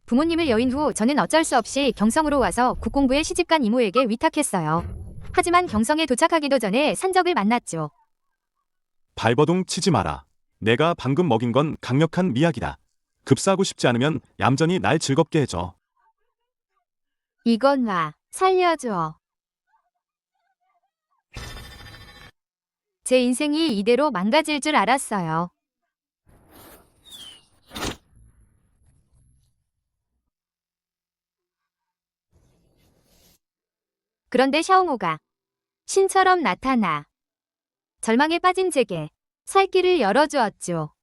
부모님을 여인 후 저는 어쩔 수 없이 경성으로 와서 국공부에 시집간 이모에게 위탁했어요. 하지만 경성에 도착하기도 전에 산적을 만났죠. 발버둥 치지 마라. 내가 방금 먹인 건 강력한 미약이다. 급사하고 싶지 않으면 얌전히 날 즐겁게 해줘. 이건 와, 살려줘. 제 인생이 이대로 망가질 줄 알았어요. 그런데 샤오모가 신처럼 나타나 절망에 빠진 제게 살 길을 열어주었죠.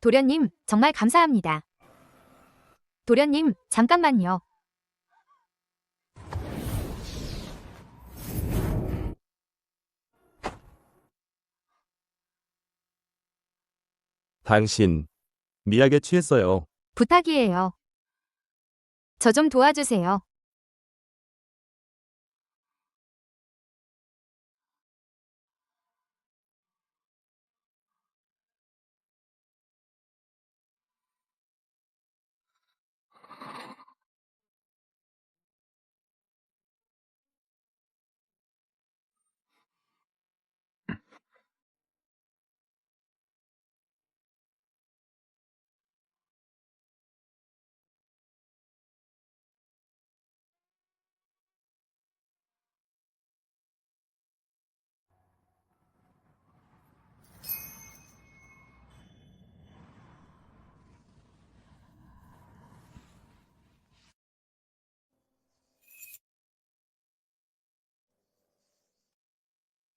도련님, 정말 감사합니다. 도련님, 잠깐만요. 당신, 미약에 취했어요. 부탁이에요. 저 좀 도와주세요.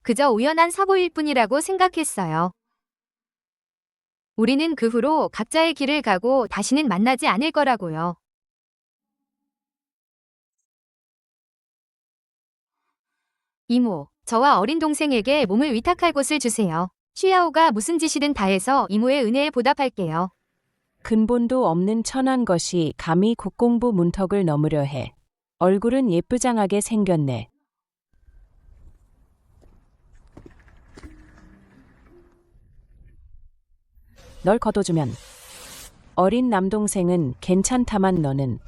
그저 우연한 사고일 뿐이라고 생각했어요. 우리는 그 후로 각자의 길을 가고 다시는 만나지 않을 거라고요. 이모, 저와 어린 동생에게 몸을 위탁할 곳을 주세요. 쉬야오가 무슨 짓이든 다 해서 이모의 은혜에 보답할게요. 근본도 없는 천한 것이 감히 국공부 문턱을 넘으려 해. 얼굴은 예쁘장하게 생겼네. 널 걷어주면 어린 남동생은 괜찮다만 너는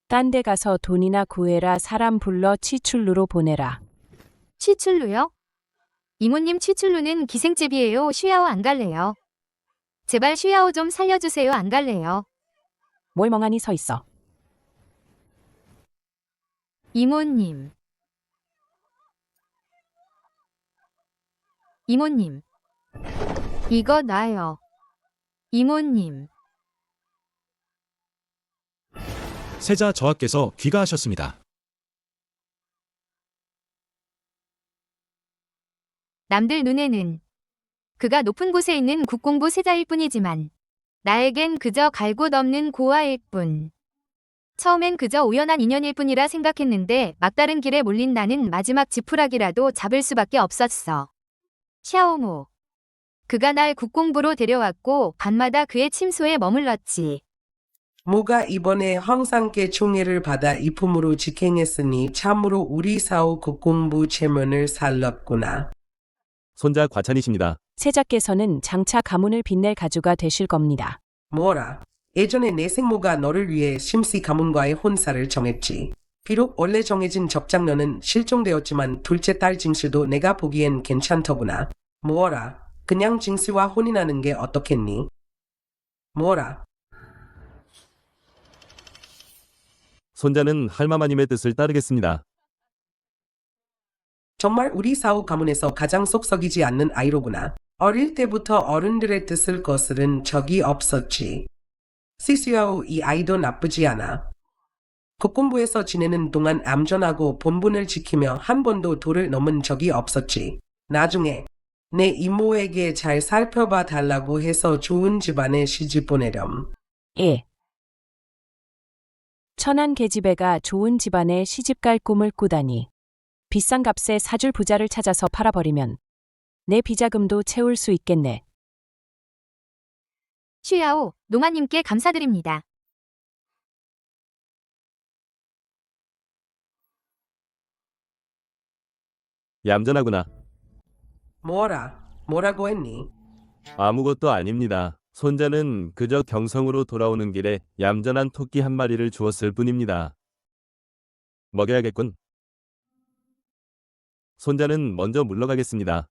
딴 데 가서 돈이나 구해라. 사람 불러 치출루로 보내라. 취출루요? 이모님 취출루는 기생집이에요. 쉬야오 안 갈래요. 제발 쉬야오 좀 살려주세요. 안 갈래요. 뭘 멍하니 서 있어. 이모님. 이모님. 이거 나요. 이모님. 세자 저하께서 귀가하셨습니다. 남들 눈에는 그가 높은 곳에 있는 국공부 세자일 뿐이지만 나에겐 그저 갈 곳 없는 고아일 뿐. 처음엔 그저 우연한 인연일 뿐이라 생각했는데 막다른 길에 몰린 나는 마지막 지푸라기라도 잡을 수밖에 없었어. 샤오모. 그가 날 국공부로 데려왔고 밤마다 그의 침소에 머물렀지. 모가 이번에 황상께 총애를 받아 이품으로 직행했으니 참으로 우리 사오 국공부 체면을 살렸구나. 손자 과찬이십니다. 세자께서는 장차 가문을 빛낼 가주가 되실 겁니다. 뭐라? 예전에 내 생모가 너를 위해 심씨 가문과의 혼사를 정했지. 비록 원래 정해진 접장년은 실종되었지만 둘째 딸 징수도 내가 보기엔 괜찮더구나. 뭐라? 그냥 징수와 혼인하는 게 어떻겠니? 뭐라? 손자는 할마마님의 뜻을 따르겠습니다. 정말 우리 사오 가문에서 가장 속 썩이지 않는 아이로구나. 어릴 때부터 어른들의 뜻을 거스른 적이 없었지. 시시하오 이 아이도 나쁘지 않아. 국공부에서 지내는 동안 암전하고 본분을 지키며 한 번도 도를 넘은 적이 없었지. 나중에 내 이모에게 잘 살펴봐 달라고 해서 좋은 집안에 시집 보내렴. 예. 천한 계집애가 좋은 집안에 시집갈 꿈을 꾸다니. 비싼 값에 사줄 부자를 찾아서 팔아버리면 내 비자금도 채울 수 있겠네. 쉬야오, 노마님께 감사드립니다. 얌전하구나. 뭐라고 했니? 아무것도 아닙니다. 손자는 그저 경성으로 돌아오는 길에 얌전한 토끼 한 마리를 주었을 뿐입니다. 먹여야겠군. 손자는 먼저 물러가겠습니다.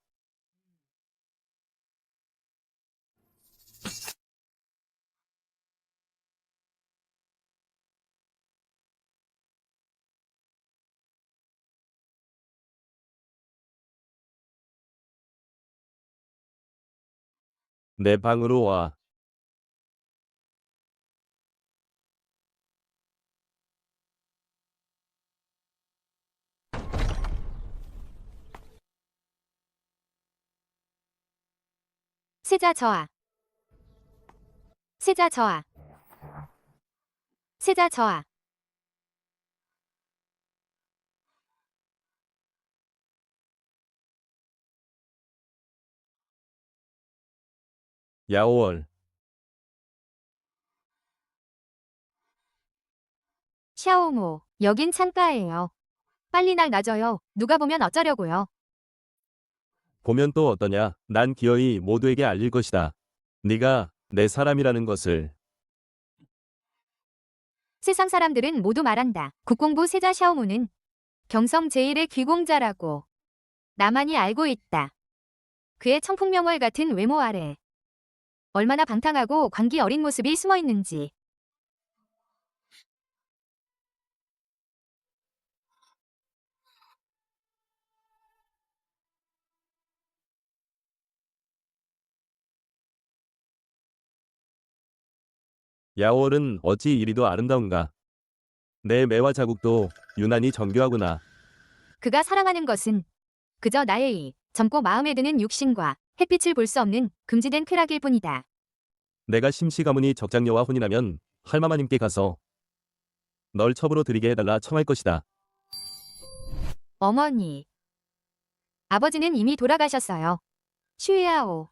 내 방으로 와. 세자 저하. 세자 저하. 세자 저하. 야오월. 샤오모, 여긴 창가예요. 빨리 날 놔줘요. 누가 보면 어쩌려고요. 보면 또 어떠냐? 난 기어이 모두에게 알릴 것이다. 네가 내 사람이라는 것을. 세상 사람들은 모두 말한다. 국공부 세자 샤오모는 경성 제1의 귀공자라고. 나만이 알고 있다. 그의 청풍명월 같은 외모 아래 얼마나 방탕하고 광기 어린 모습이 숨어 있는지. 야오월은 어찌 이리도 아름다운가? 내 매와 자국도 유난히 정교하구나. 그가 사랑하는 것은 그저 나의 이 젊고 마음에 드는 육신과 햇빛을 볼 수 없는 금지된 쾌락일 뿐이다. 내가 심씨 가문이 적장녀와 혼인하면 할마마님께 가서 널 첩으로 들이게 해달라 청할 것이다. 어머니. 아버지는 이미 돌아가셨어요. 슈야오.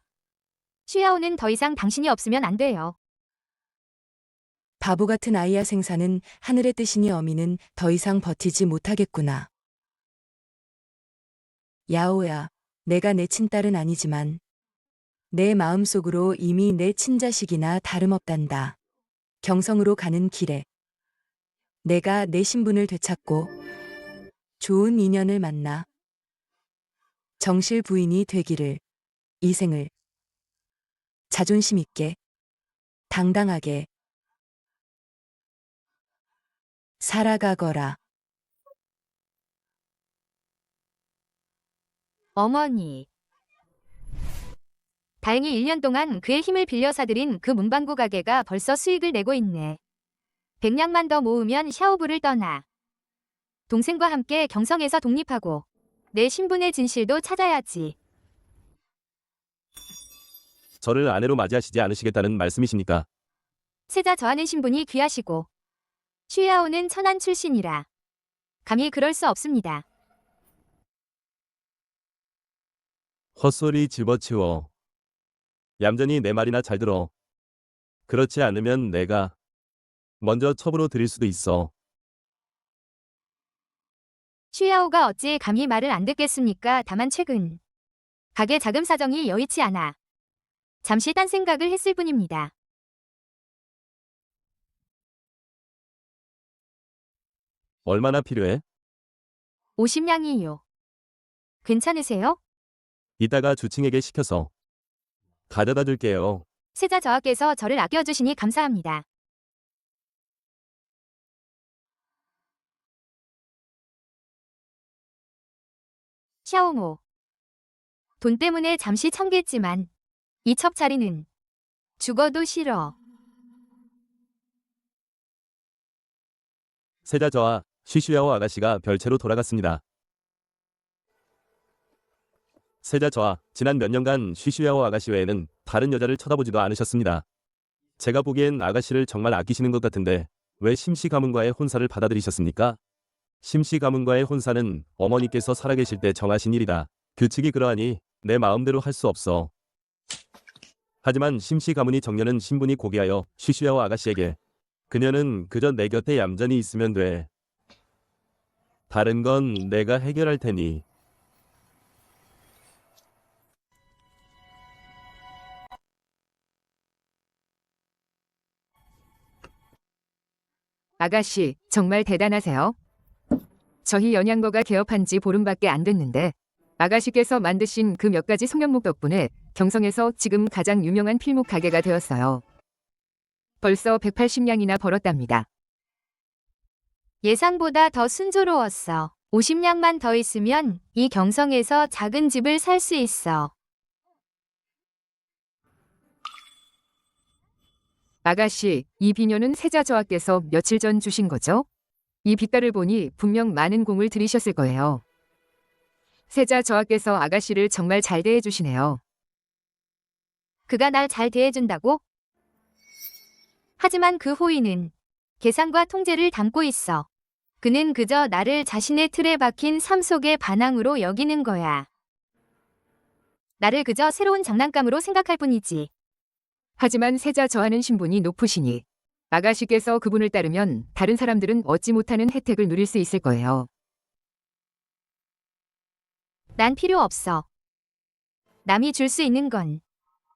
슈야오는 더 이상 당신이 없으면 안 돼요. 바보 같은 아이야. 생사는 하늘의 뜻이니 어미는 더 이상 버티지 못하겠구나. 야오야, 내가 내 친딸은 아니지만 내 마음속으로 이미 내 친자식이나 다름없단다. 경성으로 가는 길에 내가 내 신분을 되찾고 좋은 인연을 만나 정실 부인이 되기를 이 생을 자존심 있게 당당하게 살아가거라. 어머니. 다행히 1년 동안 그의 힘을 빌려 사들인 그 문방구 가게가 벌써 수익을 내고 있네. 100냥만 더 모으면 샤오부를 떠나 동생과 함께 경성에서 독립하고 내 신분의 진실도 찾아야지. 저를 아내로 맞이하시지 않으시겠다는 말씀이십니까? 세자 저하는 신분이 귀하시고 슈야오는 천한 출신이라 감히 그럴 수 없습니다. 헛소리 집어치워. 얌전히 내 말이나 잘 들어. 그렇지 않으면 내가 먼저 첩으로 들일 수도 있어. 슈야오가 어찌 감히 말을 안 듣겠습니까? 다만 최근 가게 자금 사정이 여의치 않아 잠시 딴 생각을 했을 뿐입니다. 얼마나 필요해? 50냥이요. 괜찮으세요? 이따가 주칭에게 시켜서 가져다 줄게요. 세자 저하께서 저를 아껴주시니 감사합니다. 샤오모. 돈 때문에 잠시 참겠지만 이 첩자리는 죽어도 싫어. 세자 저하 쉬슈야오 아가씨가 별채로 돌아갔습니다. 세자 저하 지난 몇 년간 쉬슈야오 아가씨 외에는 다른 여자를 쳐다보지도 않으셨습니다. 제가 보기엔 아가씨를 정말 아끼시는 것 같은데 왜 심씨 가문과의 혼사를 받아들이셨습니까? 심씨 가문과의 혼사는 어머니께서 살아계실 때 정하신 일이다. 규칙이 그러하니 내 마음대로 할 수 없어. 하지만 심씨 가문이 정년은 신분이 고귀하여 쉬슈야오 아가씨에게 그녀는 그저 내 곁에 얌전히 있으면 돼. 다른 건 내가 해결할 테니. 아가씨, 정말 대단하세요. 저희 연양거가 개업한 지 보름밖에 안 됐는데 아가씨께서 만드신 그 몇 가지 송편목 덕분에 경성에서 지금 가장 유명한 필목 가게가 되었어요. 벌써 180냥이나 벌었답니다. 예상보다 더 순조로웠어. 50냥만 더 있으면 이 경성에서 작은 집을 살 수 있어. 아가씨, 이 비녀는 세자 저하께서 며칠 전 주신 거죠? 이 빛깔을 보니 분명 많은 공을 들이셨을 거예요. 세자 저하께서 아가씨를 정말 잘 대해주시네요. 그가 날 잘 대해준다고? 하지만 그 호의는 계산과 통제를 담고 있어. 그는 그저 나를 자신의 틀에 박힌 삶 속의 반항으로 여기는 거야. 나를 그저 새로운 장난감으로 생각할 뿐이지. 하지만 세자 저하는 신분이 높으시니 아가씨께서 그분을 따르면 다른 사람들은 얻지 못하는 혜택을 누릴 수 있을 거예요. 난 필요 없어. 남이 줄 수 있는 건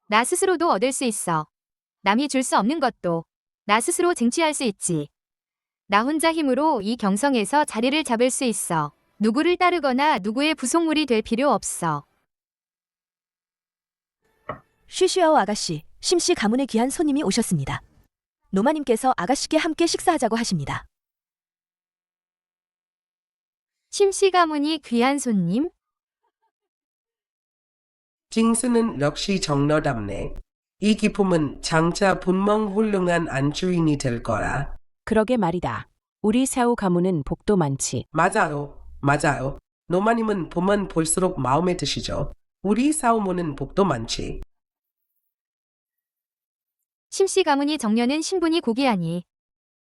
나 스스로도 얻을 수 있어. 남이 줄 수 없는 것도 나 스스로 쟁취할 수 있지. 나 혼자 힘으로 이 경성에서 자리를 잡을 수 있어. 누구를 따르거나 누구의 부속물이 될 필요 없어. 쉬쉬아오 아가씨, 심씨 가문에 귀한 손님이 오셨습니다. 노마님께서 아가씨께 함께 식사하자고 하십니다. 심씨 가문이 귀한 손님? 징수는 역시 정너답네. 이 기품은 장차 분명 훌륭한 안주인이 될 거라. 그러게 말이다. 우리 샤오 가문은 복도 많지. 맞아요. 맞아요. 노마님은 보면 볼수록 마음에 드시죠. 우리 사오모는 복도 많지. 심씨 가문이 정려는 신분이 고귀하니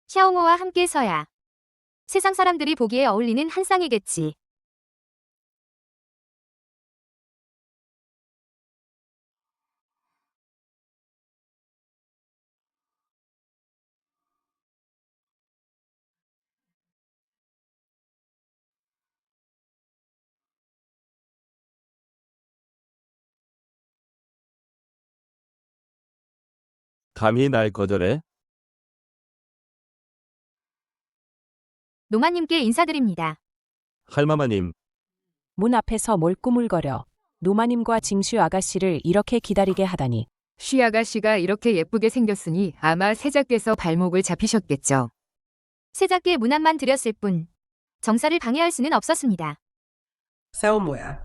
샤오모와 함께 서야 세상 사람들이 보기에 어울리는 한 쌍이겠지. 감히 날 거절해? 노마님께 인사드립니다. 할마마님, 문 앞에서 뭘 꾸물거려. 노마님과 징슈 아가씨를 이렇게 기다리게 하다니. 쉬 아가씨가 이렇게 예쁘게 생겼으니 아마 세자께서 발목을 잡히셨겠죠. 세자께 문안만 드렸을 뿐 정사를 방해할 수는 없었습니다. 사오모야.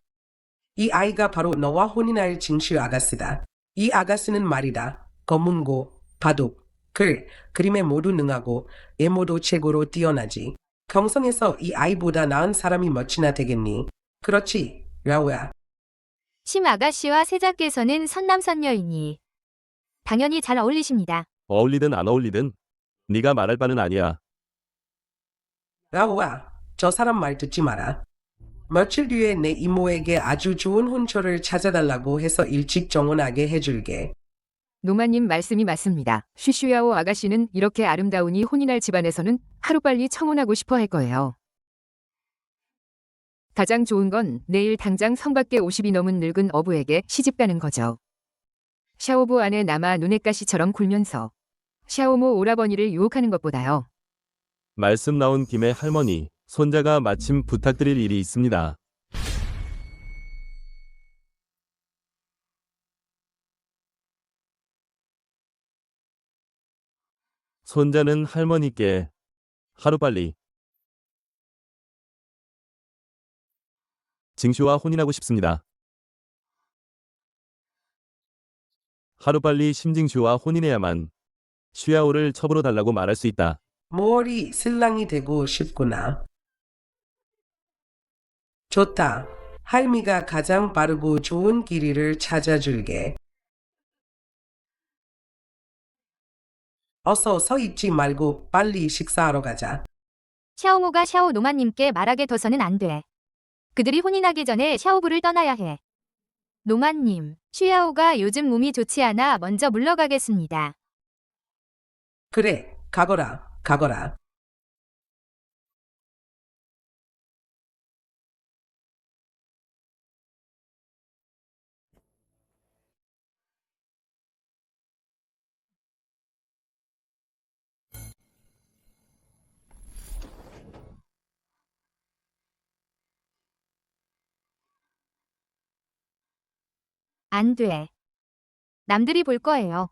이 아이가 바로 너와 혼인할 징슈 아가씨다. 이 아가씨는 말이다. 검은고, 바둑, 글, 그림에 모두 능하고 외모도 최고로 뛰어나지. 경성에서 이 아이보다 나은 사람이 멋지나 되겠니? 그렇지, 라오야. 심 아가씨와 세자께서는 선남선녀이니 당연히 잘 어울리십니다. 어울리든 안 어울리든 네가 말할 바는 아니야. 라오야, 저 사람 말 듣지 마라. 며칠 뒤에 내 이모에게 아주 좋은 혼처를 찾아달라고 해서 일찍 정원하게 해줄게. 노마님 말씀이 맞습니다. 쉬쉬야오 아가씨는 이렇게 아름다우니 혼인할 집안에서는 하루빨리 청혼하고 싶어 할 거예요. 가장 좋은 건 내일 당장 성밖에 50이 넘은 늙은 어부에게 시집 가는 거죠. 샤오부 안에 남아 눈엣가시처럼 굴면서 샤오모 오라버니를 유혹하는 것보다요. 말씀 나온 김에 할머니, 손자가 마침 부탁드릴 일이 있습니다. 손자는 할머니께 하루빨리 징슈와 혼인하고 싶습니다. 하루빨리 심징슈와 혼인해야만 슈야오를 첩으로 달라고 말할 수 있다. 모월이 신랑이 되고 싶구나. 좋다. 할미가 가장 빠르고 좋은 길이를 찾아줄게. 어서 서 있지 말고 빨리 식사하러 가자. 샤오모가 샤오 노마님께 말하게 둬서는 안 돼. 그들이 혼인하기 전에 샤오부를 떠나야 해. 노마님, 슈야오가 요즘 몸이 좋지 않아 먼저 물러가겠습니다. 그래, 가거라, 가거라. 안 돼. 남들이 볼 거예요.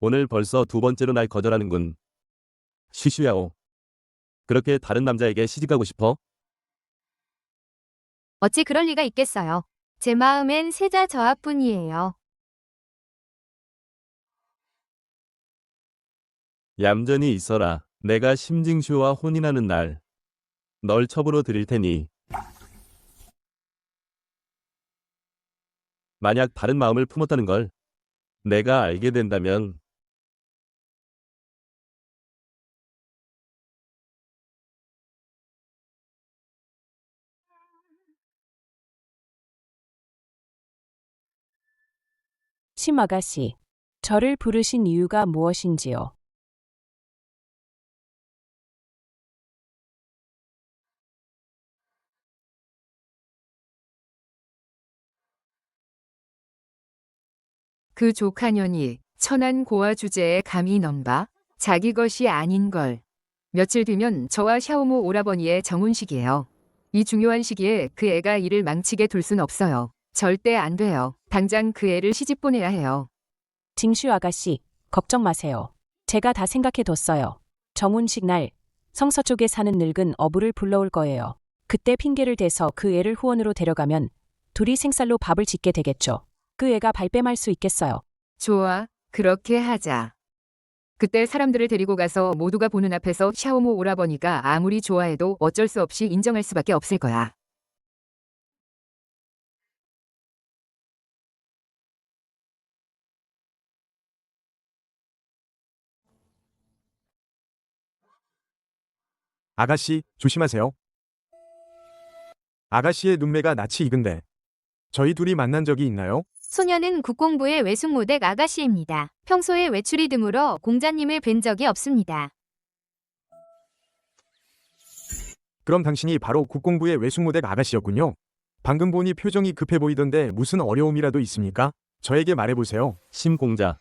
오늘 벌써 두 번째로 날 거절하는군. 쉬쉬야오. 그렇게 다른 남자에게 시집가고 싶어? 어찌 그럴 리가 있겠어요. 제 마음엔 세자 저하뿐이에요. 얌전히 있어라. 내가 심징슈와 혼인하는 날, 널 첩으로 드릴 테니. 만약 다른 마음을 품었다는 걸 내가 알게 된다면 심 아가씨, 저를 부르신 이유가 무엇인지요? 그 조카년이 천한 고아 주제에 감히 넘봐 자기 것이 아닌 걸. 며칠 뒤면 저와 샤오모 오라버니의 정혼식이에요. 이 중요한 시기에 그 애가 일을 망치게 둘 순 없어요. 절대 안 돼요. 당장 그 애를 시집 보내야 해요. 징슈 아가씨, 걱정 마세요. 제가 다 생각해 뒀어요. 정혼식 날 성서 쪽에 사는 늙은 어부를 불러올 거예요. 그때 핑계를 대서 그 애를 후원으로 데려가면 둘이 생쌀로 밥을 짓게 되겠죠. 그 애가 발뺌할 수 있겠어요. 좋아, 그렇게 하자. 그때 사람들을 데리고 가서 모두가 보는 앞에서 샤오모 오라버니가 아무리 좋아해도 어쩔 수 없이 인정할 수밖에 없을 거야. 아가씨, 조심하세요. 아가씨의 눈매가 낯이 익은데 저희 둘이 만난 적이 있나요? 소녀는 국공부의 외숙모댁 아가씨입니다. 평소에 외출이 드물어 공자님을 뵌 적이 없습니다. 그럼 당신이 바로 국공부의 외숙모댁 아가씨였군요. 방금 보니 표정이 급해 보이던데 무슨 어려움이라도 있습니까? 저에게 말해보세요. 심공자.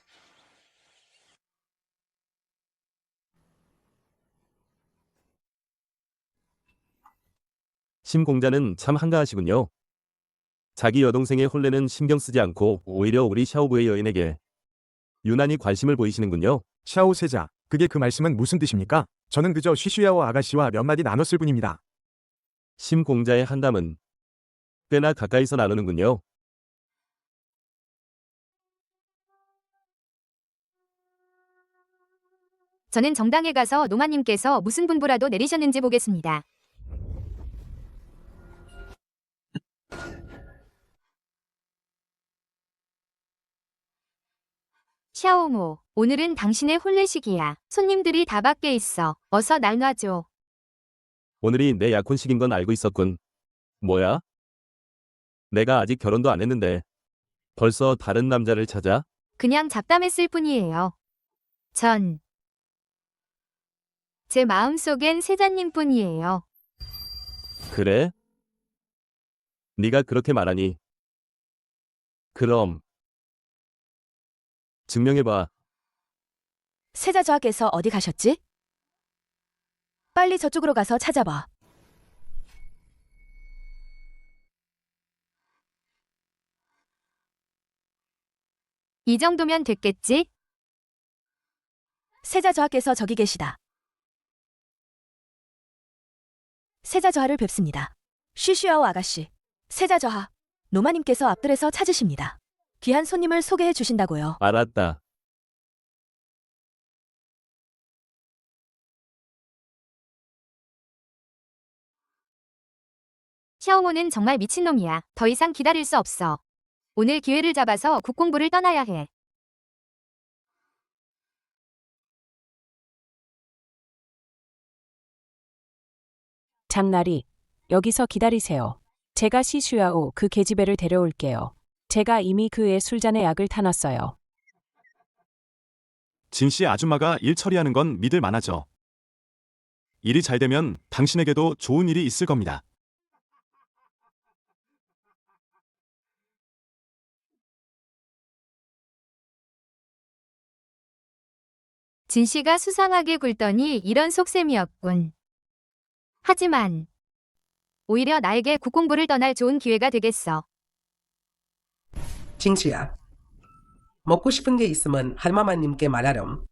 심공자는 참 한가하시군요. 자기 여동생의 혼례는 신경 쓰지 않고 오히려 우리 샤오부의 여인에게 유난히 관심을 보이시는군요. 샤오 세자, 그게 그 말씀은 무슨 뜻입니까? 저는 그저 쉬쉬야오 아가씨와 몇 마디 나눴을 뿐입니다. 심공자의 한담은 꽤나 가까이서 나누는군요. 저는 정당에 가서 노마님께서 무슨 분부라도 내리셨는지 보겠습니다. 샤오모, 오늘은 당신의 혼례식이야. 손님들이 다 밖에 있어. 어서 날 놔줘. 오늘이 내 약혼식인 건 알고 있었군. 뭐야? 내가 아직 결혼도 안 했는데 벌써 다른 남자를 찾아? 그냥 잡담했을 뿐이에요. 제 마음속엔 세자님 뿐이에요. 그래? 네가 그렇게 말하니 그럼 증명해봐. 세자 저하께서 어디 가셨지? 빨리 저쪽으로 가서 찾아봐. 이 정도면 됐겠지? 세자 저하께서 저기 계시다. 세자 저하를 뵙습니다. 쉬쉬아오 아가씨. 세자 저하, 노마님께서 앞뜰에서 찾으십니다. 귀한 손님을 소개해 주신다고요. 알았다. 샤오모는 정말 미친놈이야. 더 이상 기다릴 수 없어. 오늘 기회를 잡아서 국공부를 떠나야 해. 장나리, 여기서 기다리세요. 제가 시슈야오 그 계집애를 데려올게요. 제가 이미 그 애 술잔에 약을 타놨어요. 진씨 아줌마가 일 처리하는 건 믿을 만하죠. 일이 잘 되면 당신에게도 좋은 일이 있을 겁니다. 진씨가 수상하게 굴더니 이런 속셈이었군. 하지만 오히려 나에게 국공부를 떠날 좋은 기회가 되겠어. 징수야. 먹고 싶은 게 있으면 할마마님께 말하렴.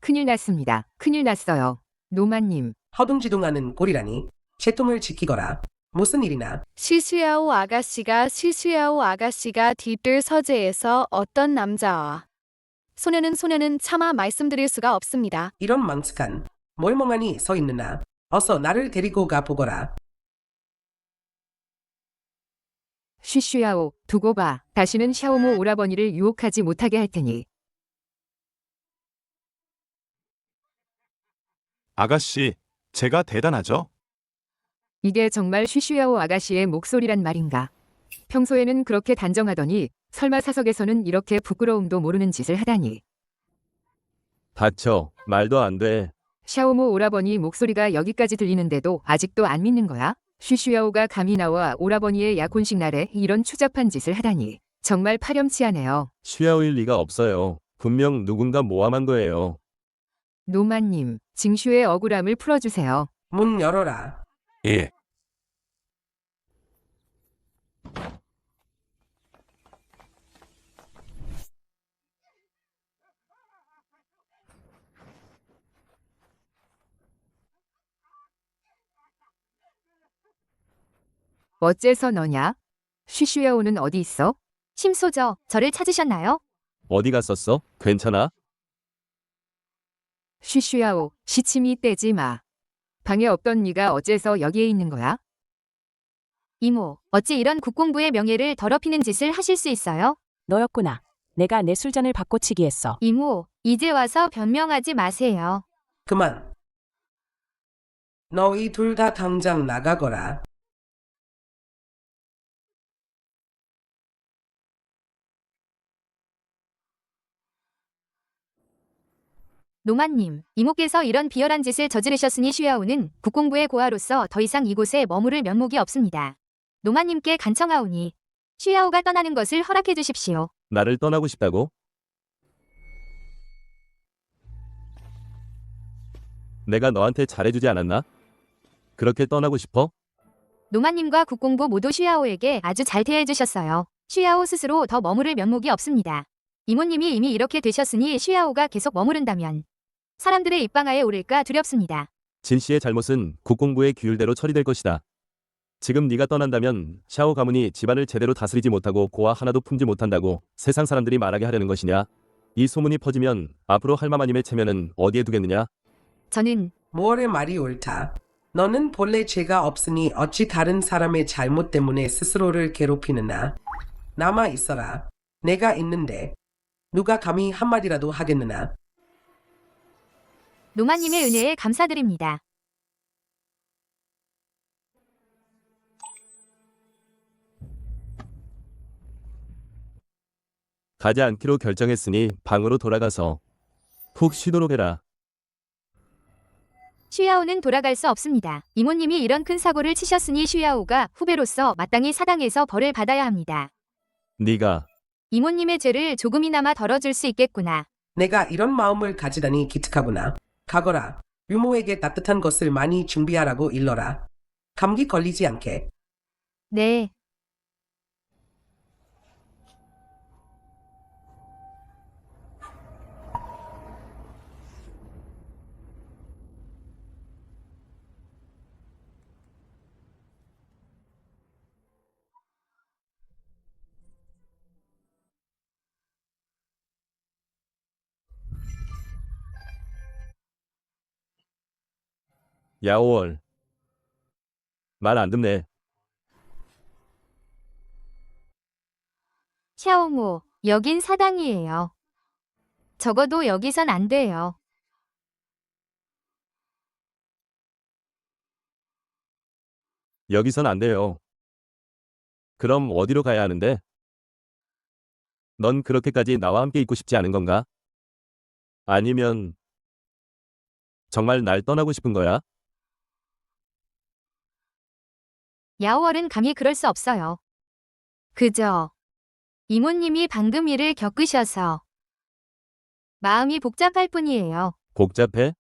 큰일 났습니다. 큰일 났어요. 노마님. 허둥지둥하는 꼴이라니. 채통을 지키거라. 무슨 일이나. 시수야오 아가씨가 뒷뜰 서재에서 어떤 남자와 소녀는 차마 말씀드릴 수가 없습니다. 이런 망측한 멀멍하니 서 있느나. 어서 나를 데리고 가 보거라. 쉬쉬야오, 두고 봐. 다시는 샤오모 오라버니를 유혹하지 못하게 할 테니. 아가씨, 제가 대단하죠? 이게 정말 쉬쉬야오 아가씨의 목소리란 말인가. 평소에는 그렇게 단정하더니 설마 사석에서는 이렇게 부끄러움도 모르는 짓을 하다니. 닥쳐. 말도 안 돼. 샤오모 오라버니 목소리가 여기까지 들리는데도 아직도 안 믿는 거야? 쉬쉬야오가 감히 나와 오라버니의 약혼식 날에 이런 추잡한 짓을 하다니. 정말 파렴치하네요. 쉬야오일 리가 없어요. 분명 누군가 모함한 거예요. 노마님, 징슈의 억울함을 풀어주세요. 문 열어라. 예. 어째서 너냐? 쉬쉬야오는 어디 있어? 심소저, 저를 찾으셨나요? 어디 갔었어? 괜찮아? 쉬쉬야오, 시침이 떼지 마. 방에 없던 네가 어째서 여기에 있는 거야? 이모, 어찌 이런 국공부의 명예를 더럽히는 짓을 하실 수 있어요? 너였구나. 내가 내 술잔을 바꿔치기 했어. 이모, 이제 와서 변명하지 마세요. 그만. 너희 둘 다 당장 나가거라. 노마님, 이모께서 이런 비열한 짓을 저지르셨으니 쉬야오는 국공부의 고아로서 더 이상 이곳에 머무를 면목이 없습니다. 노마님께 간청하오니 쉬야오가 떠나는 것을 허락해 주십시오. 나를 떠나고 싶다고? 내가 너한테 잘해주지 않았나? 그렇게 떠나고 싶어? 노마님과 국공부 모두 쉬야오에게 아주 잘 대해주셨어요. 쉬야오 스스로 더 머무를 면목이 없습니다. 이모님이 이미 이렇게 되셨으니 쉬야오가 계속 머무른다면 사람들의 입방아에 오를까 두렵습니다. 진 씨의 잘못은 국공부의 규율대로 처리될 것이다. 지금 네가 떠난다면 샤오 가문이 집안을 제대로 다스리지 못하고 고아 하나도 품지 못한다고 세상 사람들이 말하게 하려는 것이냐? 이 소문이 퍼지면 앞으로 할마마님의 체면은 어디에 두겠느냐? 저는 무얼의 말이 옳다. 너는 본래 죄가 없으니 어찌 다른 사람의 잘못 때문에 스스로를 괴롭히느냐. 남아 있어라. 내가 있는데 누가 감히 한마디라도 하겠느냐. 노마님의 은혜에 감사드립니다. 가지 않기로 결정했으니 방으로 돌아가서 푹 쉬도록 해라. 쉬야오는 돌아갈 수 없습니다. 이모님이 이런 큰 사고를 치셨으니 쉬야오가 후배로서 마땅히 사당에서 벌을 받아야 합니다. 네가 이모님의 죄를 조금이나마 덜어줄 수 있겠구나. 내가 이런 마음을 가지다니 기특하구나. 가거라. 유모에게 따뜻한 것을 많이 준비하라고 일러라. 감기 걸리지 않게. 네. 야오월. 말 안 듣네. 샤오모, 여긴 사당이에요. 적어도 여기선 안 돼요. 여기선 안 돼요. 그럼 어디로 가야 하는데? 넌 그렇게까지 나와 함께 있고 싶지 않은 건가? 아니면 정말 날 떠나고 싶은 거야? 야오월은 감히 그럴 수 없어요. 그저 이모님이 방금 일을 겪으셔서 마음이 복잡할 뿐이에요. 복잡해?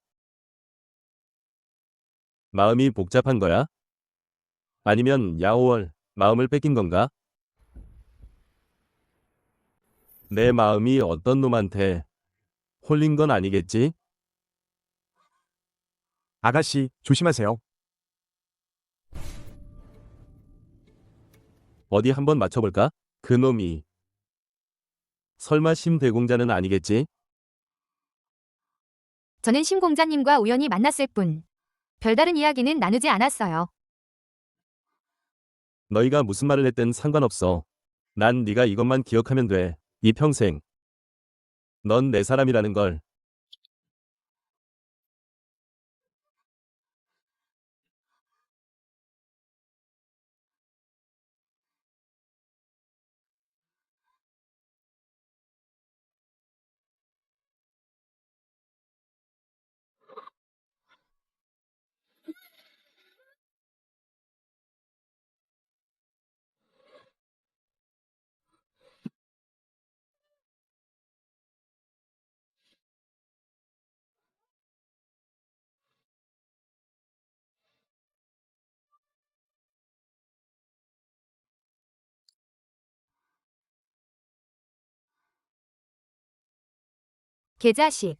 마음이 복잡한 거야? 아니면 야오월 마음을 뺏긴 건가? 내 마음이 어떤 놈한테 홀린 건 아니겠지? 아가씨, 조심하세요. 어디 한번 맞춰볼까? 그 놈이 설마 심대공자는 아니겠지? 저는 심공자님과 우연히 만났을 뿐. 별다른 이야기는 나누지 않았어요. 너희가 무슨 말을 했든 상관없어. 난 네가 이것만 기억하면 돼. 이 평생. 넌 내 사람이라는 걸. 계자식.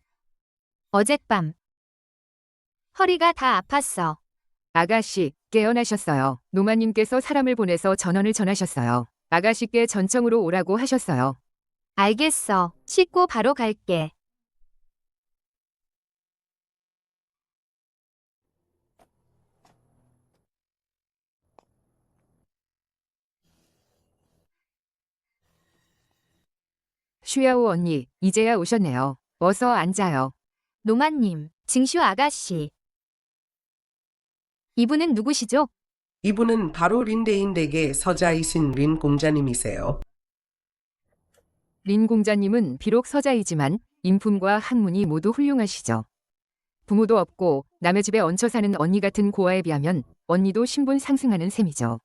어젯밤. 허리가 다 아팠어. 아가씨, 깨어나셨어요. 노마님께서 사람을 보내서 전원을 전하셨어요. 아가씨께 전청으로 오라고 하셨어요. 알겠어. 씻고 바로 갈게. 슈야오 언니, 이제야 오셨네요. 어서 앉아요. 노마님, 징슈 아가씨. 이분은 누구시죠? 이분은 바로 린대인댁의 서자이신 린 공자님이세요. 린 공자님은 비록 서자이지만 인품과 학문이 모두 훌륭하시죠. 부모도 없고 남의 집에 얹혀 사는 언니 같은 고아에 비하면 언니도 신분 상승하는 셈이죠.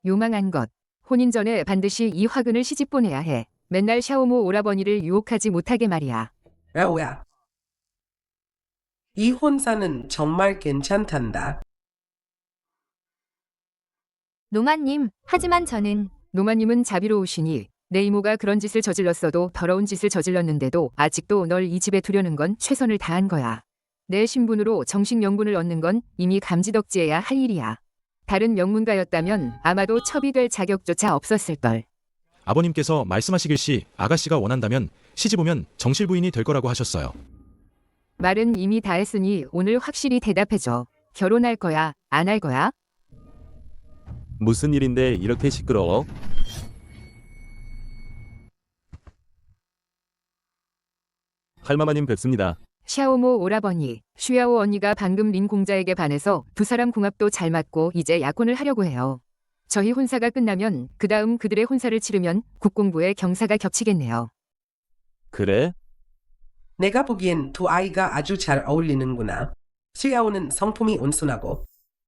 요망한 것. 혼인 전에 반드시 이 화근을 시집 보내야 해. 맨날 샤오모 오라버니를 유혹하지 못하게 말이야. 야오야. 이 혼사는 정말 괜찮단다. 노마님, 하지만 저는 노마님은 자비로우시니 내 이모가 그런 짓을 저질렀어도 더러운 짓을 저질렀는데도 아직도 널 이 집에 두려는 건 최선을 다한 거야. 내 신분으로 정식 명분을 얻는 건 이미 감지덕지해야 할 일이야. 다른 명문가였다면 아마도 첩이 될 자격조차 없었을걸. 아버님께서 말씀하시길시 아가씨가 원한다면 시집 오면 정실 부인이 될 거라고 하셨어요. 말은 이미 다 했으니 오늘 확실히 대답해줘. 결혼할 거야? 안 할 거야? 무슨 일인데 이렇게 시끄러워? 할마마님 뵙습니다. 샤오모 오라버니, 슈야오 언니가 방금 린 공자에게 반해서 두 사람 궁합도 잘 맞고 이제 약혼을 하려고 해요. 저희 혼사가 끝나면 그 다음 그들의 혼사를 치르면 국공부에 경사가 겹치겠네요. 그래? 내가 보기엔 두 아이가 아주 잘 어울리는구나. 시아오는 성품이 온순하고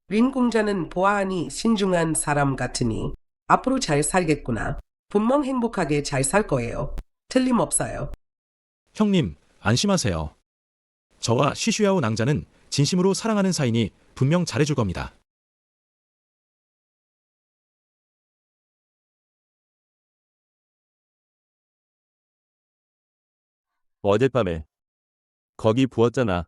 린 공자는 보아하니 신중한 사람 같으니 앞으로 잘 살겠구나. 분명 행복하게 잘 살 거예요. 틀림없어요. 형님, 안심하세요. 저와 쉬슈야오 낭자는 진심으로 사랑하는 사이니 분명 잘해줄 겁니다. 어젯밤에 거기 부었잖아.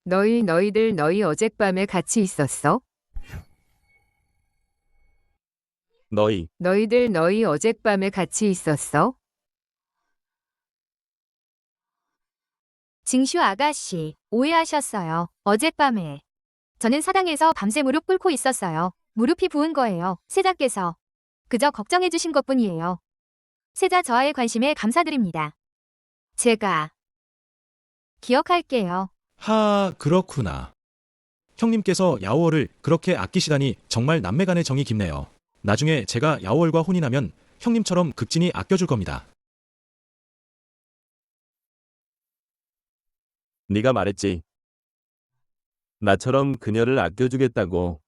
너희들 어젯밤에 같이 있었어? 너희들 어젯밤에 같이 있었어? 징슈 아가씨, 오해하셨어요. 어젯밤에. 저는 사당에서 밤새 무릎 꿇고 있었어요. 무릎이 부은 거예요. 세자께서. 그저 걱정해 주신 것뿐이에요. 세자 저하의 관심에 감사드립니다. 제가 기억할게요. 그렇구나. 형님께서 야오월을 그렇게 아끼시다니 정말 남매 간의 정이 깊네요. 나중에 제가 야오월과 혼인하면 형님처럼 극진히 아껴줄 겁니다. 네가 말했지. 나처럼 그녀를 아껴주겠다고.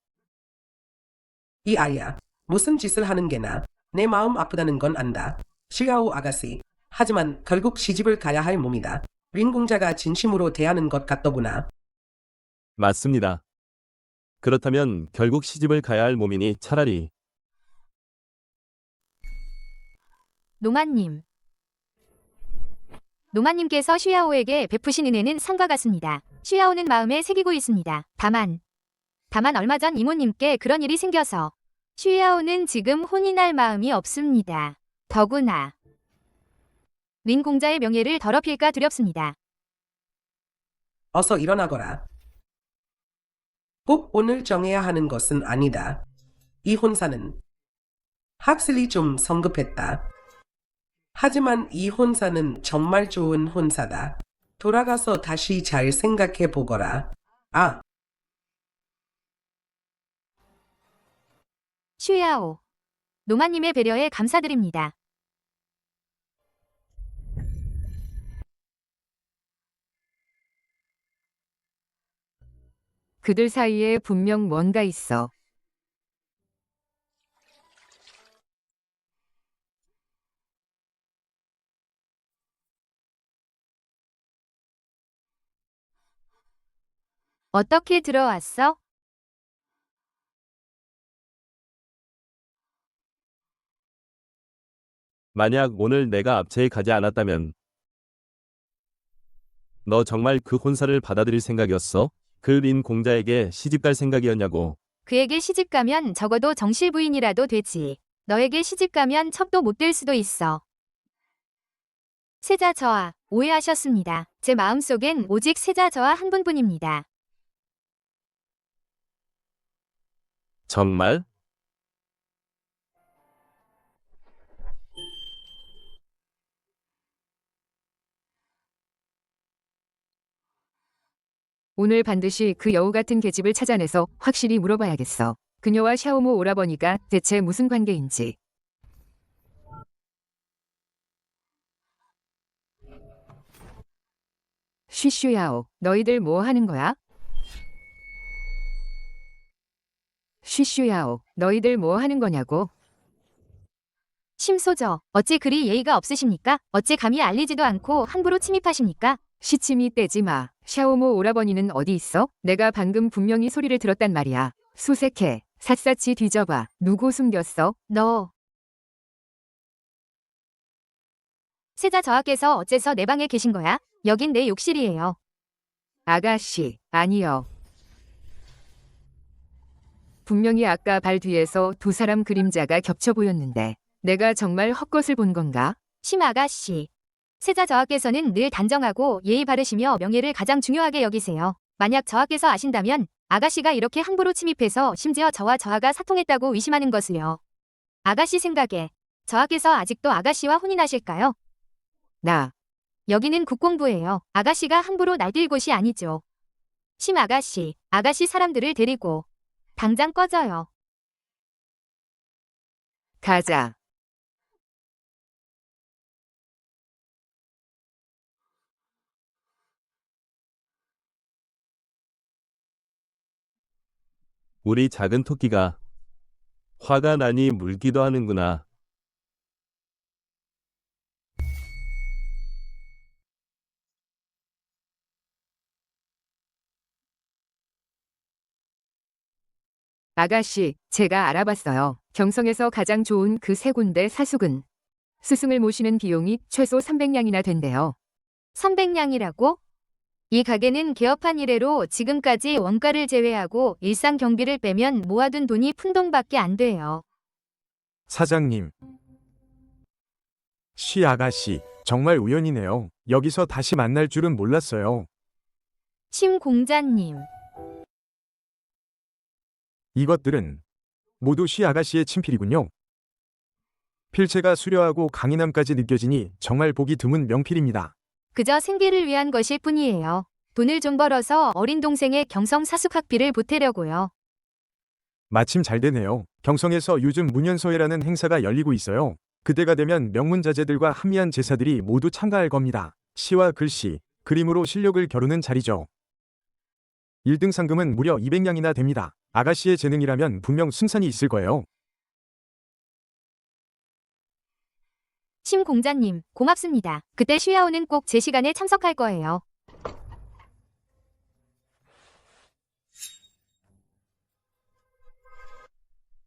이 아이야, 무슨 짓을 하는 게나 내 마음 아프다는 건 안다. 시아오 아가씨. 하지만 결국 시집을 가야 할 몸이다. 린 공자가 진심으로 대하는 것 같더구나. 맞습니다. 그렇다면 결국 시집을 가야 할 몸이니 차라리 노마님. 노마님께서 슈야오에게 베푸신 은혜는 산과 같습니다. 슈야오는 마음에 새기고 있습니다. 다만 얼마 전 이모님께 그런 일이 생겨서 슈야오는 지금 혼인할 마음이 없습니다. 더구나 린 공자의 명예를 더럽힐까 두렵습니다. 어서 일어나거라. 꼭 오늘 정해야 하는 것은 아니다. 이 혼사는 확실히 좀 성급했다. 하지만 이 혼사는 정말 좋은 혼사다. 돌아가서 다시 잘 생각해 보거라. 아, 슈야오. 노마님의 배려에 감사드립니다. 그들 사이에 분명 뭔가 있어. 어떻게 들어왔어? 만약 오늘 내가 압체에 가지 않았다면 너 정말 그 혼사를 받아들일 생각이었어? 그 린 공자에게 시집갈 생각이었냐고. 그에게 시집 가면 적어도 정실 부인이라도 되지. 너에게 시집 가면 첩도 못 될 수도 있어. 세자 저하, 오해하셨습니다. 제 마음속엔 오직 세자 저하 한 분뿐입니다. 정말? 오늘 반드시 그 여우 같은 계집을 찾아내서 확실히 물어봐야겠어. 그녀와 샤오모 오라버니가 대체 무슨 관계인지. 쉬슈야오, 너희들 뭐 하는 거야? 쉬슈야오, 너희들 뭐 하는 거냐고? 심소저, 어찌 그리 예의가 없으십니까? 어찌 감히 알리지도 않고 함부로 침입하십니까? 시침이 떼지 마. 샤오모 오라버니는 어디 있어? 내가 방금 분명히 소리를 들었단 말이야. 수색해. 샅샅이 뒤져봐. 누구 숨겼어? 너. 세자 저하께서 어째서 내 방에 계신 거야? 여긴 내 욕실이에요. 아가씨, 아니요. 분명히 아까 발 뒤에서 두 사람 그림자가 겹쳐 보였는데 내가 정말 헛것을 본 건가? 심 아가씨. 세자 저하께서는 늘 단정하고 예의 바르시며 명예를 가장 중요하게 여기세요. 만약 저하께서 아신다면 아가씨가 이렇게 함부로 침입해서 심지어 저와 저하가 사통했다고 의심하는 것을요. 아가씨 생각에 저하께서 아직도 아가씨와 혼인하실까요? 나. 여기는 국공부예요. 아가씨가 함부로 날뛸 곳이 아니죠. 심 아가씨, 아가씨 사람들을 데리고 당장 꺼져요. 가자. 우리 작은 토끼가 화가 나니 물기도 하는구나. 아가씨, 제가 알아봤어요. 경성에서 가장 좋은 그 세 군데 사숙은 스승을 모시는 비용이 최소 300냥이나 된대요. 300냥이라고? 이 가게는 개업한 이래로 지금까지 원가를 제외하고 일상 경비를 빼면 모아둔 돈이 푼돈밖에 안 돼요. 사장님. 쉬 아가씨, 정말 우연이네요. 여기서 다시 만날 줄은 몰랐어요. 심 공자님. 이것들은 모두 쉬 아가씨의 친필이군요. 필체가 수려하고 강인함까지 느껴지니 정말 보기 드문 명필입니다. 그저 생계를 위한 것일 뿐이에요. 돈을 좀 벌어서 어린 동생의 경성 사숙학비를 보태려고요. 마침 잘 되네요. 경성에서 요즘 문현서회라는 행사가 열리고 있어요. 그때가 되면 명문자재들과 한미한 제사들이 모두 참가할 겁니다. 시와 글씨, 그림으로 실력을 겨루는 자리죠. 1등 상금은 무려 200냥이나 됩니다. 아가씨의 재능이라면 분명 승산이 있을 거예요. 심 공자님, 고맙습니다. 그때 슈야오는 꼭 제 시간에 참석할 거예요.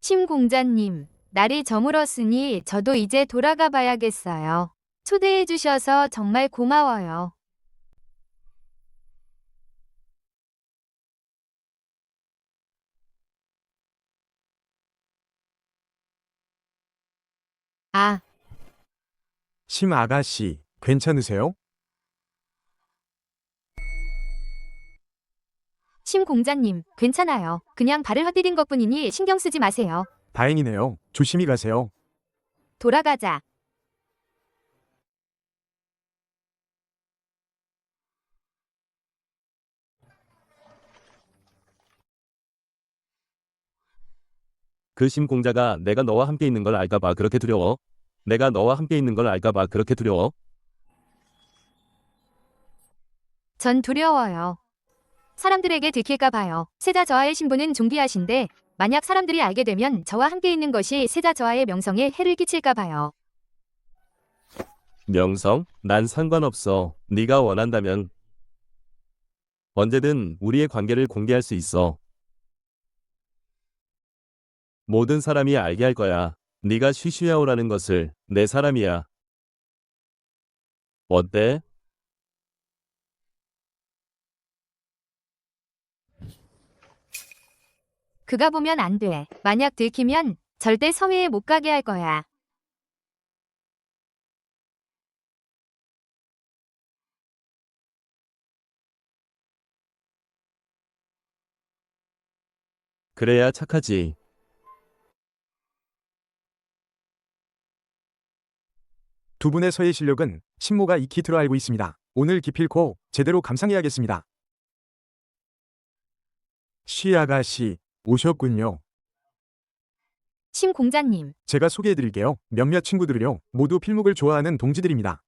심 공자님. 날이 저물었으니 저도 이제 돌아가 봐야겠어요. 초대해 주셔서 정말 고마워요. 아, 심 아가씨, 괜찮으세요? 심 공자님, 괜찮아요. 그냥 발을 헛디딘 것뿐이니 신경 쓰지 마세요. 다행이네요. 조심히 가세요. 돌아가자. 그 심공자가 내가 너와 함께 있는 걸 알까봐 그렇게 두려워? 내가 너와 함께 있는 걸 알까봐 그렇게 두려워? 전 두려워요. 사람들에게 들킬까 봐요. 세자 저하의 신분은 존귀하신데 만약 사람들이 알게 되면 저와 함께 있는 것이 세자 저하의 명성에 해를 끼칠까 봐요. 명성? 난 상관없어. 네가 원한다면 언제든 우리의 관계를 공개할 수 있어. 모든 사람이 알게 할 거야. 네가 쉬쉬야오라는 것을. 내 사람이야. 어때? 그가 보면 안 돼. 만약 들키면 절대 서회에 못 가게 할 거야. 그래야 착하지. 두 분의 서예 실력은 신모가 익히 들어 알고 있습니다. 오늘 기필코 제대로 감상해야겠습니다. 쉬 아가씨, 오셨군요. 심 공자님, 제가 소개해드릴게요. 몇몇 친구들을요. 모두 필묵을 좋아하는 동지들입니다.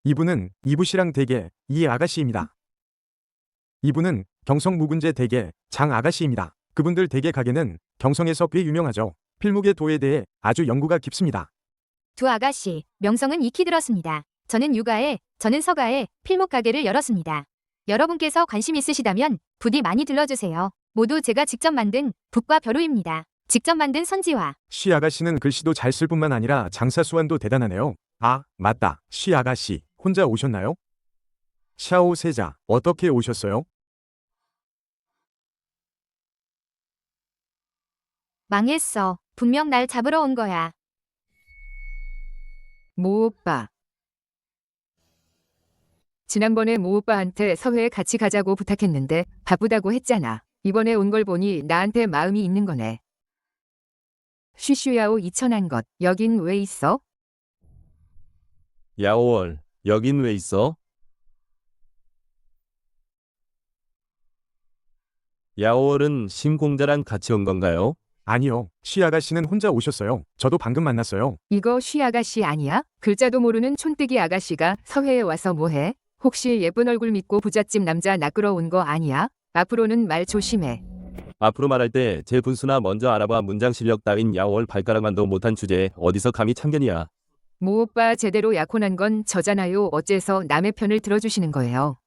이분은 이부시랑 대계 이 아가씨입니다. 이분은 경성무군제 대계 장 아가씨입니다. 그분들 대계 가게는 경성에서 꽤 유명하죠. 필묵의 도에 대해 아주 연구가 깊습니다. 두 아가씨, 명성은 익히 들었습니다. 저는 육아에, 저는 서가에 필목 가게를 열었습니다. 여러분께서 관심 있으시다면 부디 많이 들러주세요. 모두 제가 직접 만든 북과 벼루입니다. 직접 만든 선지와 쉬 아가씨는 글씨도 잘 쓸 뿐만 아니라 장사 수완도 대단하네요. 아, 맞다. 쉬 아가씨, 혼자 오셨나요? 샤오 세자, 어떻게 오셨어요? 망했어. 분명 날 잡으러 온 거야. 모 오빠. 지난번에 모 오빠한테 서회에 같이 가자고 부탁했는데 바쁘다고 했잖아. 이번에 온 걸 보니 나한테 마음이 있는 거네. 쉬쉬야오 이천한 것, 여긴 왜 있어? 야오월, 여긴 왜 있어? 야오월은 심공자랑 같이 온 건가요? 아니요. 쉬 아가씨는 혼자 오셨어요. 저도 방금 만났어요. 이거 쉬 아가씨 아니야? 글자도 모르는 촌뜨기 아가씨가 서회에 와서 뭐해? 혹시 예쁜 얼굴 믿고 부잣집 남자 낚으러 온 거 아니야? 앞으로는 말 조심해. 앞으로 말할 때 제 분수나 먼저 알아봐. 문장 실력 따윈 야오월 발가락만도 못한 주제에 어디서 감히 참견이야. 모 오빠 제대로 약혼한 건 저잖아요. 어째서 남의 편을 들어주시는 거예요?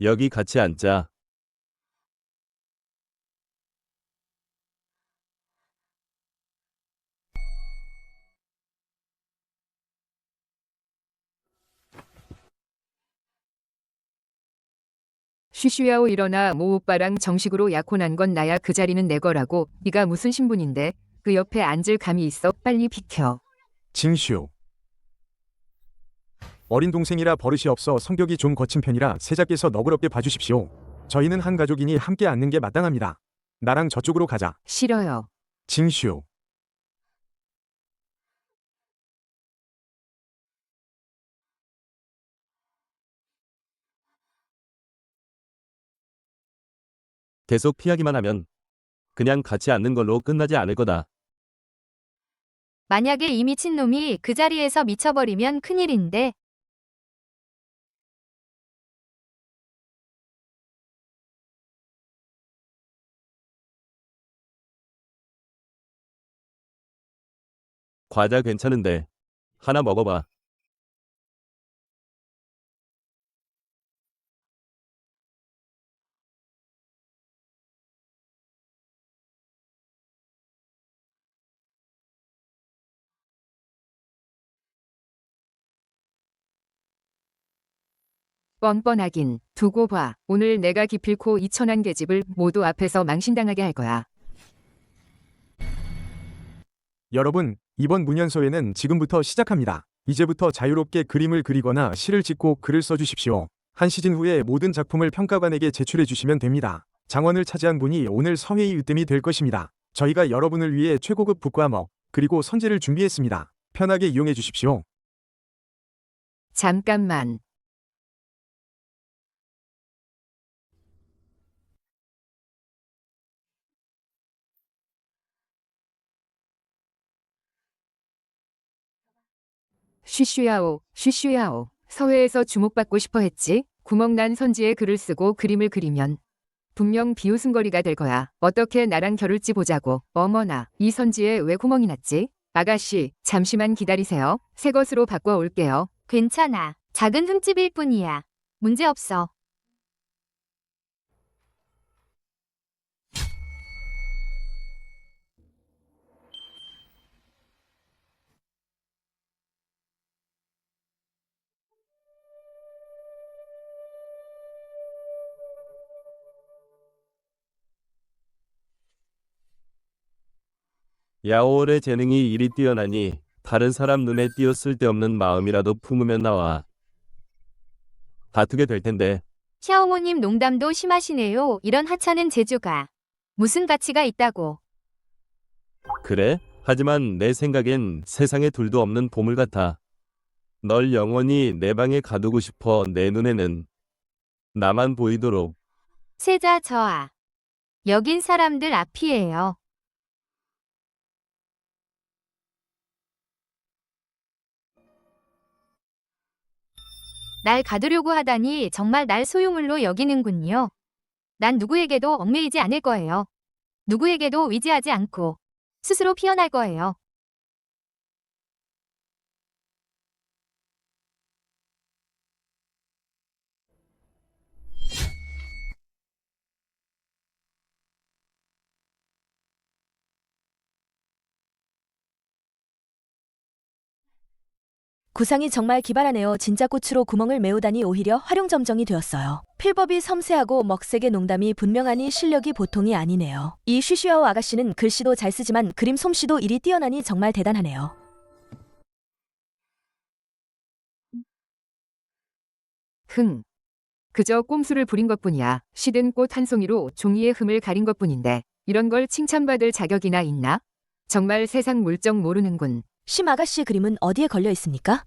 여기 같이 앉자. 쉬쉬야오 일어나. 모 오빠랑 정식으로 약혼한 건 나야. 그 자리는 내 거라고. 네가 무슨 신분인데 그 옆에 앉을 감이 있어? 빨리 비켜. 징슈. 어린 동생이라 버릇이 없어 성격이 좀 거친 편이라 세자께서 너그럽게 봐주십시오. 저희는 한 가족이니 함께 앉는 게 마땅합니다. 나랑 저쪽으로 가자. 싫어요. 징슈. 계속 피하기만 하면 그냥 같이 앉는 걸로 끝나지 않을 거다. 만약에 이 미친놈이 그 자리에서 미쳐버리면 큰일인데. 과자 괜찮은데 하나 먹어봐. 뻔뻔하긴. 두고 봐. 오늘 내가 기필코 2,000안 계집을 모두 앞에서 망신당하게 할 거야. 여러분, 이번 문연서회는 지금부터 시작합니다. 이제부터 자유롭게 그림을 그리거나 시를 짓고 글을 써주십시오. 한 시즌 후에 모든 작품을 평가관에게 제출해 주시면 됩니다. 장원을 차지한 분이 오늘 서회의 으뜸이 될 것입니다. 저희가 여러분을 위해 최고급 북과 먹, 그리고 선지를 준비했습니다. 편하게 이용해 주십시오. 잠깐만. 쉬쉬야오, 쉬쉬야오. 서회에서 주목받고 싶어 했지? 구멍난 선지에 글을 쓰고 그림을 그리면 분명 비웃음거리가 될 거야. 어떻게 나랑 겨룰지 보자고. 어머나, 이 선지에 왜 구멍이 났지? 아가씨, 잠시만 기다리세요. 새 것으로 바꿔 올게요. 괜찮아. 작은 흠집일 뿐이야. 문제 없어. 야오월의 재능이 이리 뛰어나니 다른 사람 눈에 띄어 쓸데없는 마음이라도 품으면 나와. 다투게 될 텐데. 샤오모님 농담도 심하시네요. 이런 하찮은 재주가 무슨 가치가 있다고. 그래? 하지만 내 생각엔 세상에 둘도 없는 보물 같아. 널 영원히 내 방에 가두고 싶어. 내 눈에는 나만 보이도록. 세자 저하. 여긴 사람들 앞이에요. 날 가두려고 하다니 정말 날 소유물로 여기는군요. 난 누구에게도 얽매이지 않을 거예요. 누구에게도 위지하지 않고 스스로 피어날 거예요. 구상이 정말 기발하네요. 진짜 꽃으로 구멍을 메우다니 오히려 활용점정이 되었어요. 필법이 섬세하고 먹색의 농담이 분명하니 실력이 보통이 아니네요. 이 쉬쉬아오 아가씨는 글씨도 잘 쓰지만 그림 솜씨도 이리 뛰어나니 정말 대단하네요. 흥. 그저 꼼수를 부린 것뿐이야. 시든 꽃 한 송이로 종이의 흠을 가린 것뿐인데 이런 걸 칭찬받을 자격이나 있나? 정말 세상 물정 모르는군. 심 아가씨 그림은 어디에 걸려 있습니까?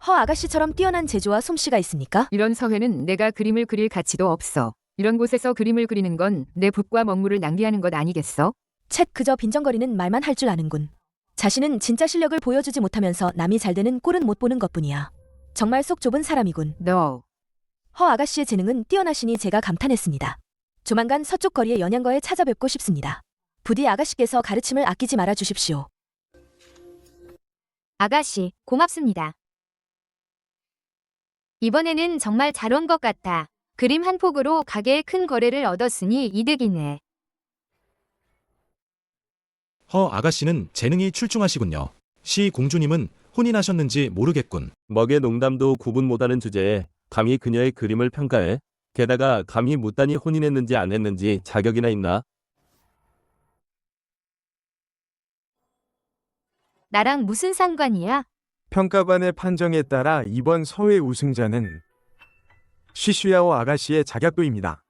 허 아가씨처럼 뛰어난 재주와 솜씨가 있습니까? 이런 서회는 내가 그림을 그릴 가치도 없어. 이런 곳에서 그림을 그리는 건 내 붓과 먹물을 낭비하는 것 아니겠어? 챗 그저 빈정거리는 말만 할 줄 아는군. 자신은 진짜 실력을 보여주지 못하면서 남이 잘 되는 꼴은 못 보는 것뿐이야. 정말 속 좁은 사람이군. 너. 허 아가씨의 재능은 뛰어나시니 제가 감탄했습니다. 조만간 서쪽 거리의 연양거에 찾아뵙고 싶습니다. 부디 아가씨께서 가르침을 아끼지 말아 주십시오. 아가씨, 고맙습니다. 이번에는 정말 잘 온 것 같아. 그림 한 폭으로 가게에 큰 거래를 얻었으니 이득이네. 허 아가씨는 재능이 출중하시군요. 시 공주님은 혼인하셨는지 모르겠군. 먹의 농담도 구분 못하는 주제에 감히 그녀의 그림을 평가해? 게다가 감히 묻다니 혼인했는지 안 했는지 자격이나 있나? 나랑 무슨 상관이야? 평가관의 판정에 따라 이번 서회 우승자는 쉬쉬야오 아가씨의 작약도입니다.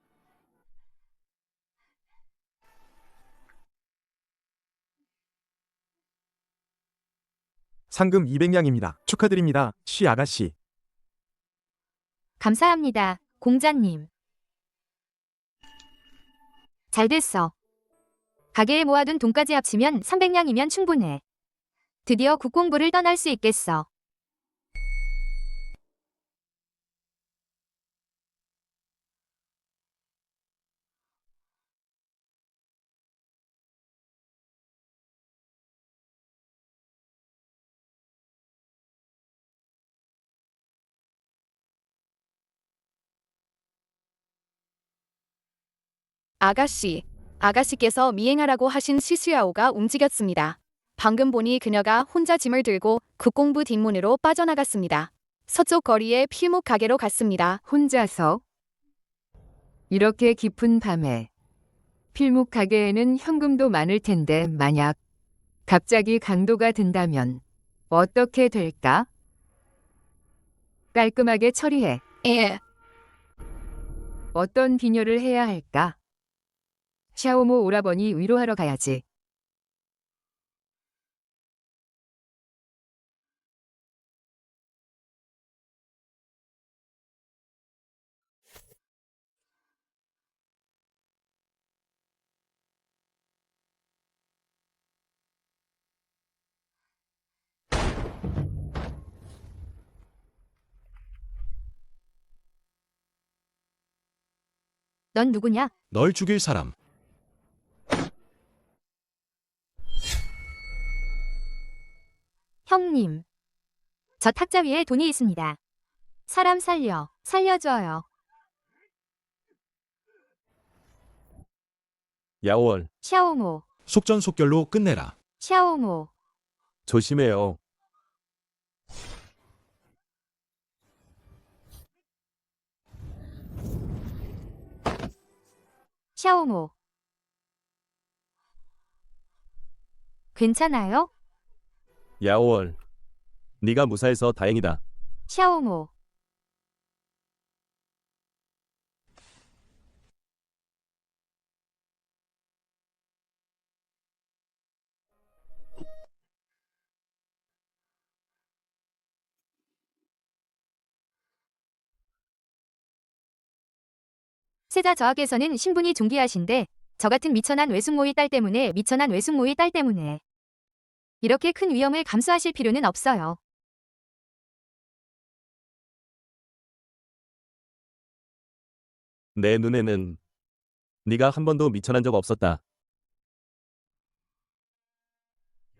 상금 200냥입니다. 축하드립니다, 쉬 아가씨. 감사합니다, 공자님. 잘 됐어. 가게에 모아둔 돈까지 합치면 300냥이면 충분해. 드디어 국공부를 떠날 수 있겠어. 아가씨께서 미행하라고 하신 시수야오가 움직였습니다. 방금 보니 그녀가 혼자 짐을 들고 국공부 뒷문으로 빠져나갔습니다. 서쪽 거리의 필목 가게로 갔습니다. 혼자서 이렇게 깊은 밤에 필목 가게에는 현금도 많을 텐데 만약 갑자기 강도가 든다면 어떻게 될까? 깔끔하게 처리해. 예. 어떤 비녀를 해야 할까? 샤오모 오라버니 위로하러 가야지. 넌 누구냐? 널 죽일 사람. 형님. 저 탁자 위에 돈이 있습니다. 사람 살려줘요. 야오월, 샤오모, 속전속결로 끝내라. 샤오모. 조심해요. 샤오모. 괜찮아요? 야오월, 네가 무사해서 다행이다. 샤오모. 세자 저하께서는 신분이 존귀하신데 저 같은 미천한 외숙모의 딸 때문에 이렇게 큰 위험을 감수하실 필요는 없어요. 내 눈에는 네가 한 번도 미천한 적 없었다.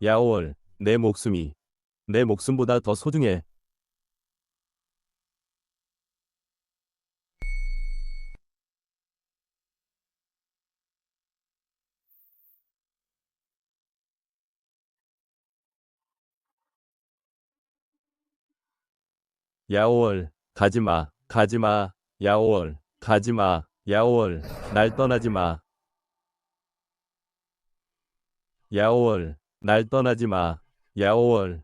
야오월, 내 목숨이 내 목숨보다 더 소중해. 야오월, 가지마, 가지마, 야오월, 가지마, 야오월, 날 떠나지 마. 야오월, 날 떠나지 마. 야오월,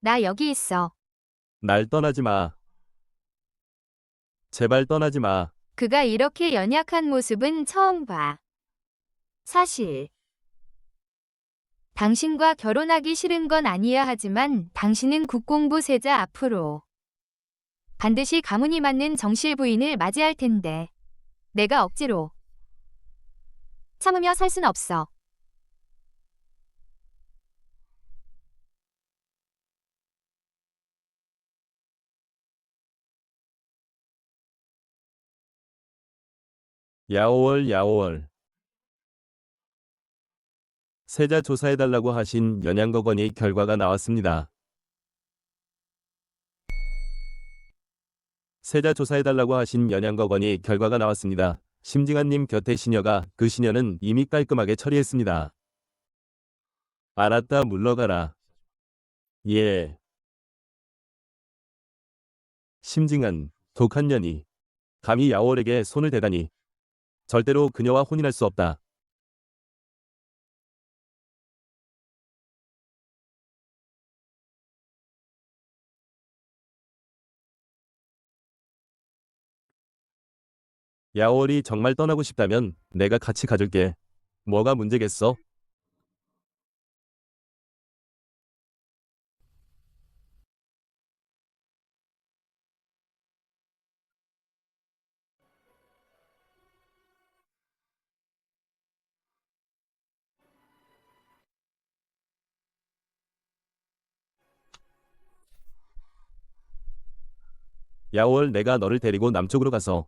나 여기 있어. 날 떠나지 마. 제발 떠나지 마. 그가 이렇게 연약한 모습은 처음 봐. 사실 당신과 결혼하기 싫은 건 아니야 하지만 당신은 국공부 세자 앞으로 반드시 가문이 맞는 정실 부인을 맞이할 텐데 내가 억지로 참으며 살 순 없어. 야오월, 야오월. 세자 조사해달라고 하신 연양거건이 결과가 나왔습니다. 세자 조사해달라고 하신 연양거건이 결과가 나왔습니다. 심징아님 곁에 시녀가 그 시녀는 이미 깔끔하게 처리했습니다. 알았다, 물러가라. 예. 심징안, 독한 년이 감히 야오월에게 손을 대다니. 절대로 그녀와 혼인할 수 없다. 야오월이 정말 떠나고 싶다면 내가 같이 가줄게. 뭐가 문제겠어? 야오월, 내가 너를 데리고 남쪽으로 가서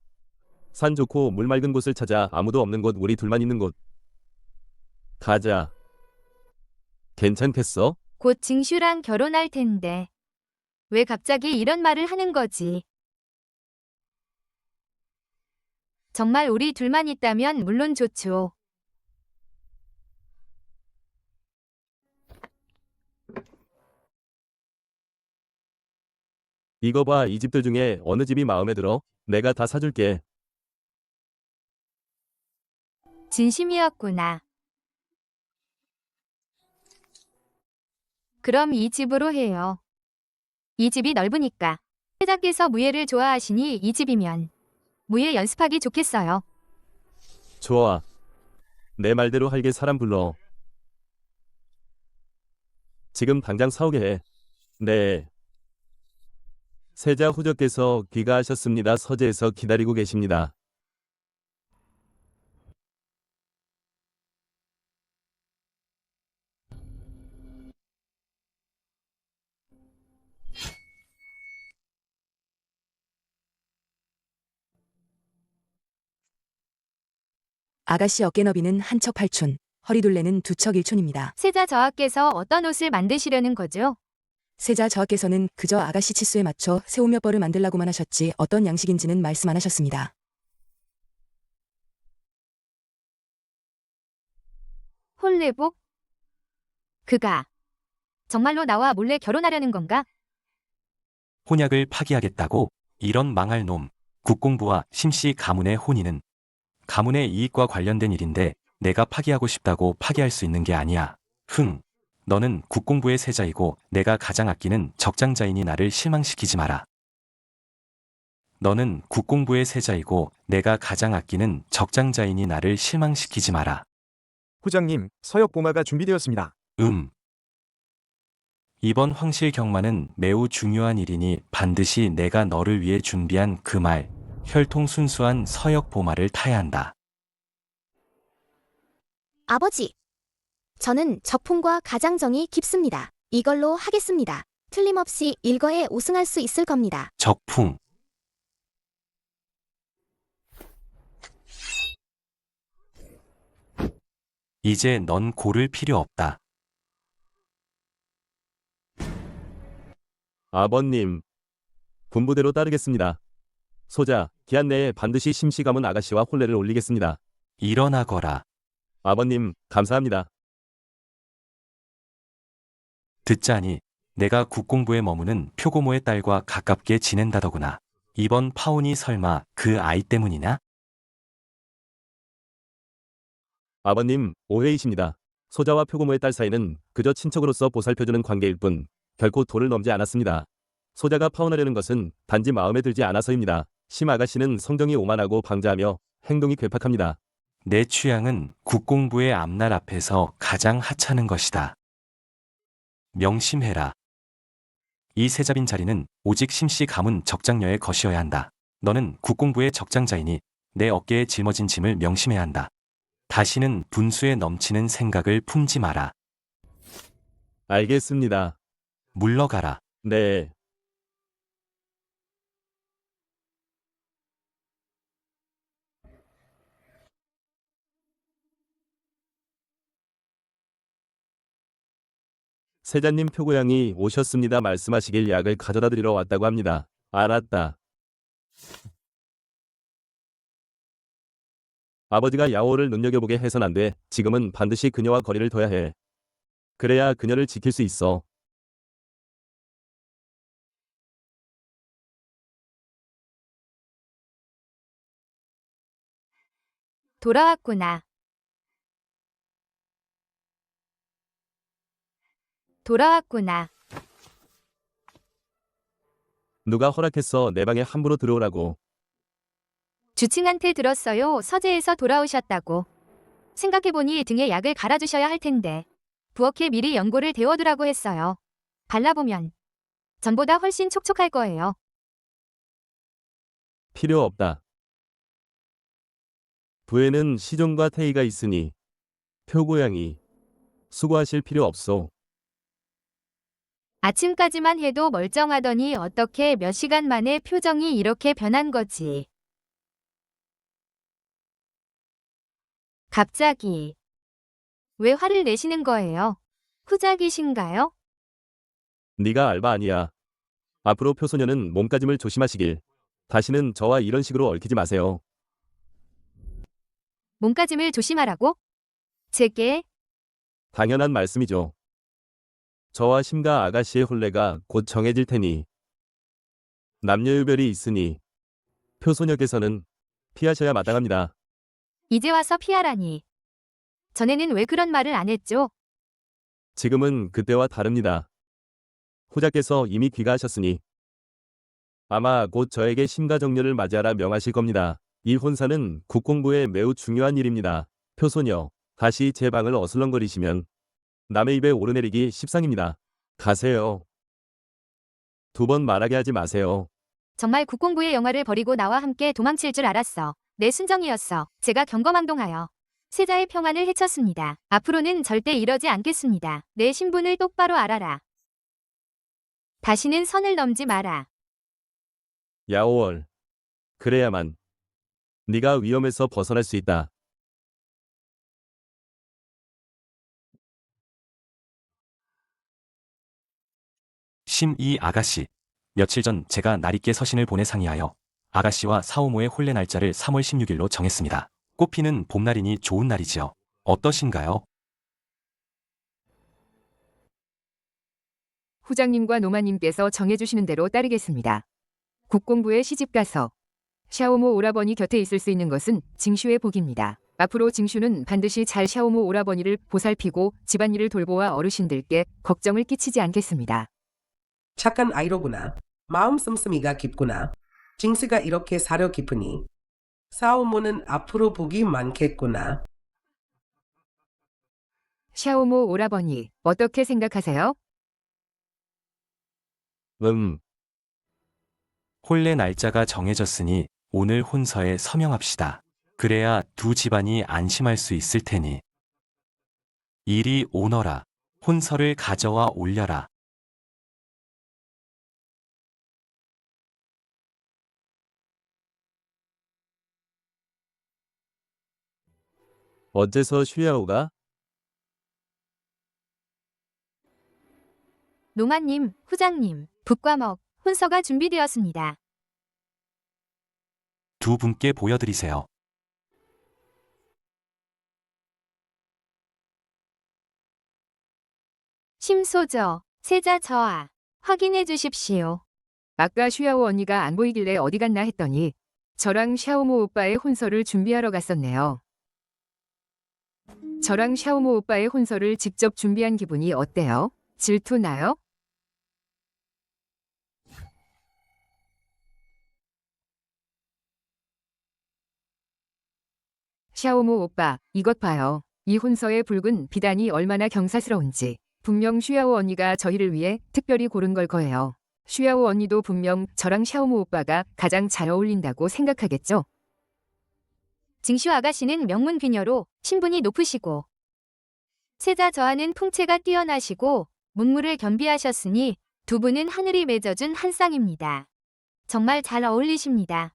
산 좋고 물 맑은 곳을 찾아 아무도 없는 곳, 우리 둘만 있는 곳. 가자. 괜찮겠어? 곧 징슈랑 결혼할 텐데 왜 갑자기 이런 말을 하는 거지? 정말 우리 둘만 있다면 물론 좋죠. 이거 봐, 이 집들 중에 어느 집이 마음에 들어? 내가 다 사줄게. 진심이었구나. 그럼 이 집으로 해요. 이 집이 넓으니까. 세자께서 무예를 좋아하시니 이 집이면 무예 연습하기 좋겠어요. 좋아. 내 말대로 할게. 사람 불러. 지금 당장 사오게 해. 네. 세자 후저께서 귀가하셨습니다. 서재에서 기다리고 계십니다. 아가씨 어깨너비는 한 척 8촌, 허리둘레는 두 척 1촌입니다. 세자 저하께서 어떤 옷을 만드시려는 거죠? 세자 저하께서는 그저 아가씨 치수에 맞춰 새 옷 몇 벌을 만들라고만 하셨지 어떤 양식인지는 말씀 안 하셨습니다. 홀레복? 그가 정말로 나와 몰래 결혼하려는 건가? 혼약을 파기하겠다고? 이런 망할 놈. 국공부와 심씨 가문의 혼인은 가문의 이익과 관련된 일인데 내가 파기하고 싶다고 파기할 수 있는 게 아니야. 흥. 너는 국공부의 세자이고 내가 가장 아끼는 적장자이니 나를 실망시키지 마라. 너는 국공부의 세자이고 내가 가장 아끼는 적장자이니 나를 실망시키지 마라. 후장님, 서역보마가 준비되었습니다. 이번 황실 경마는 매우 중요한 일이니 반드시 내가 너를 위해 준비한 그 말, 혈통순수한 서역보마를 타야 한다. 아버지, 저는 저풍과 가장정이 깊습니다. 이걸로 하겠습니다. 틀림없이 일거에 우승할 수 있을 겁니다. 적풍. 이제 넌 고를 필요 없다. 아버님, 분부대로 따르겠습니다. 소자, 기한 내에 반드시 심씨 가문 아가씨와 혼례를 올리겠습니다. 일어나거라. 아버님, 감사합니다. 듣자니 내가 국공부에 머무는 표고모의 딸과 가깝게 지낸다더구나. 이번 파혼이 설마 그 아이 때문이냐? 아버님, 오해이십니다. 소자와 표고모의 딸 사이는 그저 친척으로서 보살펴주는 관계일 뿐 결코 도를 넘지 않았습니다. 소자가 파혼하려는 것은 단지 마음에 들지 않아서입니다. 심 아가씨는 성정이 오만하고 방자하며 행동이 괴팍합니다. 내 취향은 국공부의 앞날 앞에서 가장 하찮은 것이다. 명심해라. 이 세자빈 자리는 오직 심씨 가문 적장녀의 것이어야 한다. 너는 국공부의 적장자이니 내 어깨에 짊어진 짐을 명심해야 한다. 다시는 분수에 넘치는 생각을 품지 마라. 알겠습니다. 물러가라. 네. 세자님 표고양이 오셨습니다. 말씀하시길 약을 가져다 드리러 왔다고 합니다. 알았다. 아버지가 야오를 눈여겨보게 해선 안 돼. 지금은 반드시 그녀와 거리를 둬야 해. 그래야 그녀를 지킬 수 있어. 돌아왔구나. 돌아왔구나. 누가 허락했어? 내 방에 함부로 들어오라고. 주칭한테 들었어요. 서재에서 돌아오셨다고. 생각해보니 등에 약을 갈아주셔야 할 텐데. 부엌에 미리 연고를 데워두라고 했어요. 발라보면 전보다 훨씬 촉촉할 거예요. 필요 없다. 부에는 시종과 태희가 있으니 표고양이 수고하실 필요 없소. 아침까지만 해도 멀쩡하더니 어떻게 몇 시간 만에 표정이 이렇게 변한 거지. 갑자기 왜 화를 내시는 거예요? 후작이신가요? 네가 알바 아니야. 앞으로 표소녀는 몸가짐을 조심하시길. 다시는 저와 이런 식으로 얽히지 마세요. 몸가짐을 조심하라고? 제게? 당연한 말씀이죠. 저와 심가 아가씨의 혼례가 곧 정해질 테니 남녀유별이 있으니 표소녀께서는 피하셔야 마땅합니다. 이제 와서 피하라니. 전에는 왜 그런 말을 안 했죠? 지금은 그때와 다릅니다. 후자께서 이미 귀가하셨으니 아마 곧 저에게 심가정렬을 맞이하라 명하실 겁니다. 이 혼사는 국공부에 매우 중요한 일입니다. 표소녀, 다시 제 방을 어슬렁거리시면 남의 입에 오르내리기 십상입니다. 가세요. 두 번 말하게 하지 마세요. 정말 국공부의 영화를 버리고 나와 함께 도망칠 줄 알았어. 내 순정이었어. 제가 경거망동하여 세자의 평안을 해쳤습니다. 앞으로는 절대 이러지 않겠습니다. 내 신분을 똑바로 알아라. 다시는 선을 넘지 마라. 야오월. 그래야만 네가 위험에서 벗어날 수 있다. 심이 아가씨. 며칠 전 제가 날있게 서신을 보내 상의하여 아가씨와 사오모의 혼례 날짜를 3월 16일로 정했습니다. 꽃피는 봄날이니 좋은 날이지요. 어떠신가요? 후장님과 노마님께서 정해주시는 대로 따르겠습니다. 국공부에 시집가서 샤오모 오라버니 곁에 있을 수 있는 것은 징슈의 복입니다. 앞으로 징슈는 반드시 잘 샤오모 오라버니를 보살피고 집안일을 돌보아 어르신들께 걱정을 끼치지 않겠습니다. 착한 아이로구나. 마음 씀씀이가 깊구나. 징스가 이렇게 사려 깊으니 사오모는 앞으로 복이 많겠구나. 샤오모 오라버니, 어떻게 생각하세요? 혼례 날짜가 정해졌으니 오늘 혼서에 서명합시다. 그래야 두 집안이 안심할 수 있을 테니. 이리 오너라. 혼서를 가져와 올려라. 어째서 슈야오가? 노마님, 후장님, 북과 먹, 혼서가 준비되었습니다. 두 분께 보여드리세요. 심소저, 세자 저하, 확인해 주십시오. 아까 슈야오 언니가 안 보이길래 어디 갔나 했더니 저랑 샤오모 오빠의 혼서를 준비하러 갔었네요. 저랑 샤오모 오빠의 혼서를 직접 준비한 기분이 어때요? 질투나요? 샤오모 오빠, 이것 봐요. 이 혼서의 붉은 비단이 얼마나 경사스러운지. 분명 슈야오 언니가 저희를 위해 특별히 고른 걸 거예요. 슈야오 언니도 분명 저랑 샤오모 오빠가 가장 잘 어울린다고 생각하겠죠? 징슈 아가씨는 명문 귀녀로 신분이 높으시고 세자 저하는 풍채가 뛰어나시고 문무를 겸비하셨으니 두 분은 하늘이 맺어준 한 쌍입니다. 정말 잘 어울리십니다.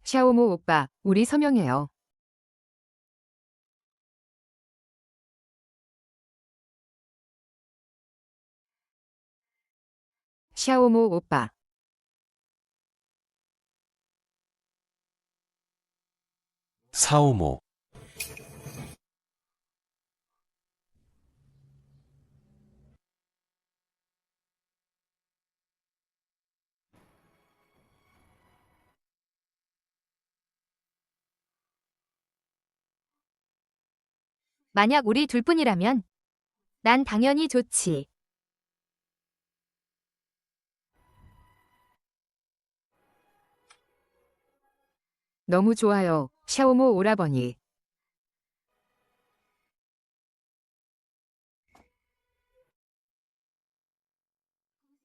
샤오모 오빠, 우리 서명해요. 샤오모 오빠. 사오모. 만약 우리 둘뿐이라면 난 당연히 좋지. 너무 좋아요, 샤오모 오라버니.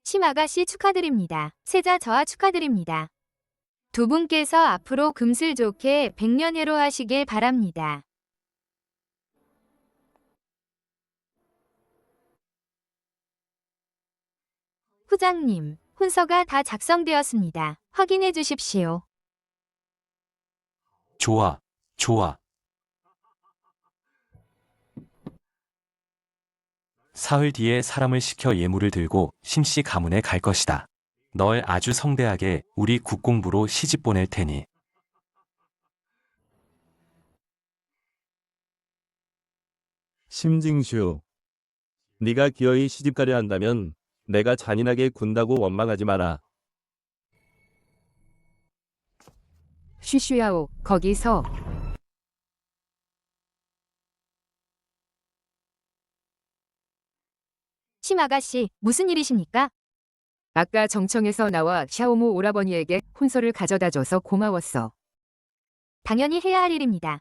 심 아가씨 축하드립니다. 세자 저하 축하드립니다. 두 분께서 앞으로 금슬 좋게 백년해로 하시길 바랍니다. 후장님, 훈서가 다 작성되었습니다. 확인해 주십시오. 좋아, 좋아. 사흘 뒤에 사람을 시켜 예물을 들고 심씨 가문에 갈 것이다. 널 아주 성대하게 우리 국공부로 시집 보낼 테니. 심징슈. 네가 기어이 시집가려 한다면 내가 잔인하게 군다고 원망하지 마라. 쉬쉬야오, 거기서. 심 아가씨, 무슨 일이십니까? 아까 정청에서 나와 샤오모 오라버니에게 혼서를 가져다줘서 고마웠어. 당연히 해야 할 일입니다.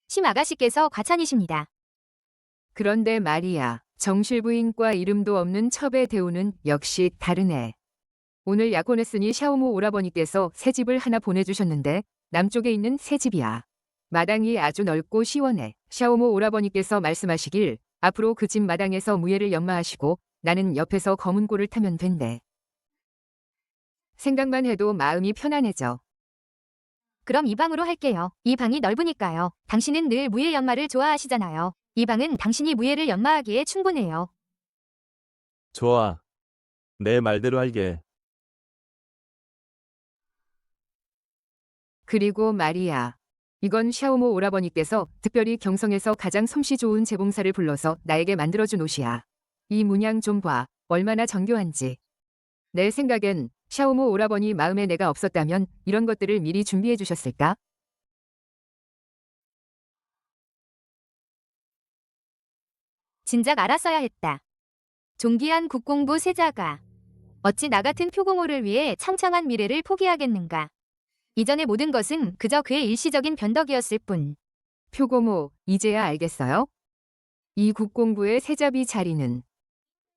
심 아가씨께서 과찬이십니다. 그런데 말이야, 정실부인과 이름도 없는 첩의 대우는 역시 다르네. 오늘 약혼했으니 샤오모 오라버니께서 새 집을 하나 보내주셨는데 남쪽에 있는 새 집이야. 마당이 아주 넓고 시원해. 샤오모 오라버니께서 말씀하시길 앞으로 그 집 마당에서 무예를 연마하시고 나는 옆에서 검은 꼴을 타면 된대. 생각만 해도 마음이 편안해져. 그럼 이 방으로 할게요. 이 방이 넓으니까요. 당신은 늘 무예 연마를 좋아하시잖아요. 이 방은 당신이 무예를 연마하기에 충분해요. 좋아. 내 말대로 할게. 그리고 말이야. 이건 샤오모 오라버니께서 특별히 경성에서 가장 솜씨 좋은 재봉사를 불러서 나에게 만들어준 옷이야. 이 문양 좀 봐. 얼마나 정교한지. 내 생각엔 샤오모 오라버니 마음에 내가 없었다면 이런 것들을 미리 준비해 주셨을까? 진작 알았어야 했다. 존귀한 국공부 세자가 어찌 나 같은 표공호를 위해 창창한 미래를 포기하겠는가. 이전의 모든 것은 그저 그의 일시적인 변덕이었을 뿐. 표고모, 이제야 알겠어요? 이 국공부의 세자비 자리는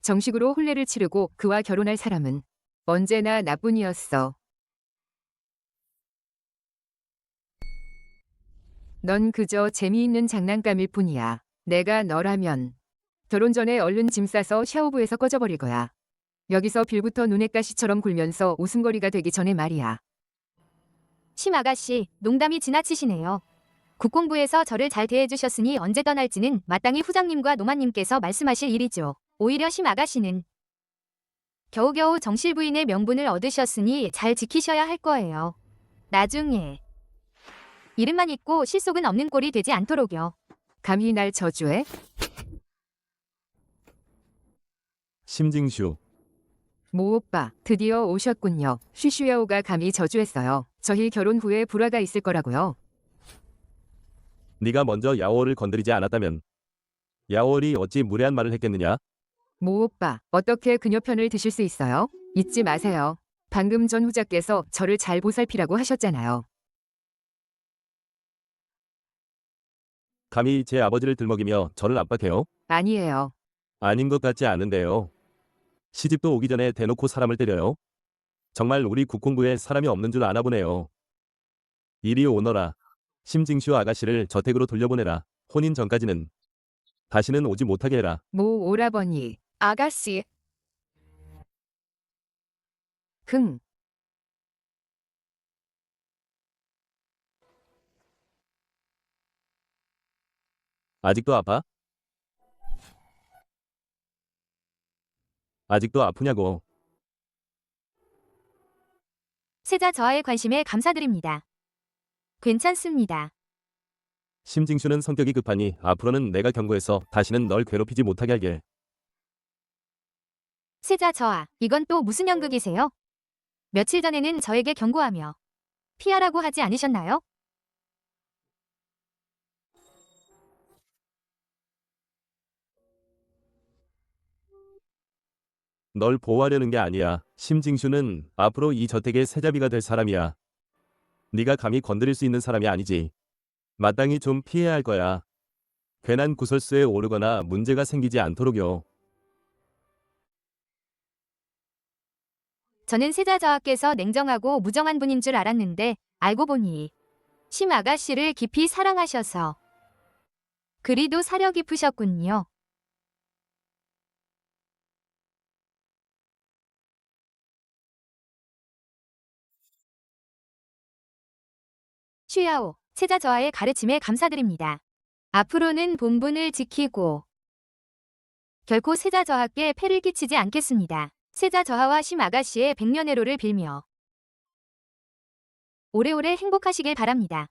정식으로 혼례를 치르고 그와 결혼할 사람은 언제나 나뿐이었어. 넌 그저 재미있는 장난감일 뿐이야. 내가 너라면 결혼 전에 얼른 짐 싸서 샤오부에서 꺼져버릴 거야. 여기서 빌부터 눈엣 가시처럼 굴면서 웃음거리가 되기 전에 말이야. 심 아가씨, 농담이 지나치시네요. 국공부에서 저를 잘 대해주셨으니 언제 떠날지는 마땅히 후장님과 노마님께서 말씀하실 일이죠. 오히려 심 아가씨는 겨우겨우 정실부인의 명분을 얻으셨으니 잘 지키셔야 할 거예요. 나중에 이름만 있고 실속은 없는 꼴이 되지 않도록요. 감히 날 저주해? 심징슈. 모 오빠, 드디어 오셨군요. 쉬쉬야오가 감히 저주했어요. 저희 결혼 후에 불화가 있을 거라고요. 네가 먼저 야오를 건드리지 않았다면 야오이 어찌 무례한 말을 했겠느냐? 모 오빠, 어떻게 그녀 편을 드실 수 있어요? 잊지 마세요. 방금 전 후자께서 저를 잘 보살피라고 하셨잖아요. 감히 제 아버지를 들먹이며 저를 압박해요? 아니에요. 아닌 것 같지 않은데요. 시집도 오기 전에 대놓고 사람을 때려요. 정말 우리 국공부에 사람이 없는 줄 아나 보네요. 이리 오너라. 심징슈 아가씨를 저택으로 돌려보내라. 혼인 전까지는 다시는 오지 못하게 해라. 모 오라버니. 아가씨, 흥. 아직도 아파? 아직도 아프냐고. 세자 저하의 관심에 감사드립니다. 괜찮습니다. 심징슈는 성격이 급하니 앞으로는 내가 경고해서 다시는 널 괴롭히지 못하게 할게. 세자 저하, 이건 또 무슨 연극이세요? 며칠 전에는 저에게 경고하며 피하라고 하지 않으셨나요? 널 보호하려는 게 아니야. 심징슈는 앞으로 이 저택의 세자비가 될 사람이야. 네가 감히 건드릴 수 있는 사람이 아니지. 마땅히 좀 피해야 할 거야. 괜한 구설수에 오르거나 문제가 생기지 않도록요. 저는 세자 저하께서 냉정하고 무정한 분인 줄 알았는데 알고 보니 심 아가씨를 깊이 사랑하셔서 그리도 사려 깊으셨군요. 쉬야오, 세자 저하의 가르침에 감사드립니다. 앞으로는 본분을 지키고 결코 세자 저하께 폐를 끼치지 않겠습니다. 세자 저하와 심 아가씨의 백년해로를 빌며 오래오래 행복하시길 바랍니다.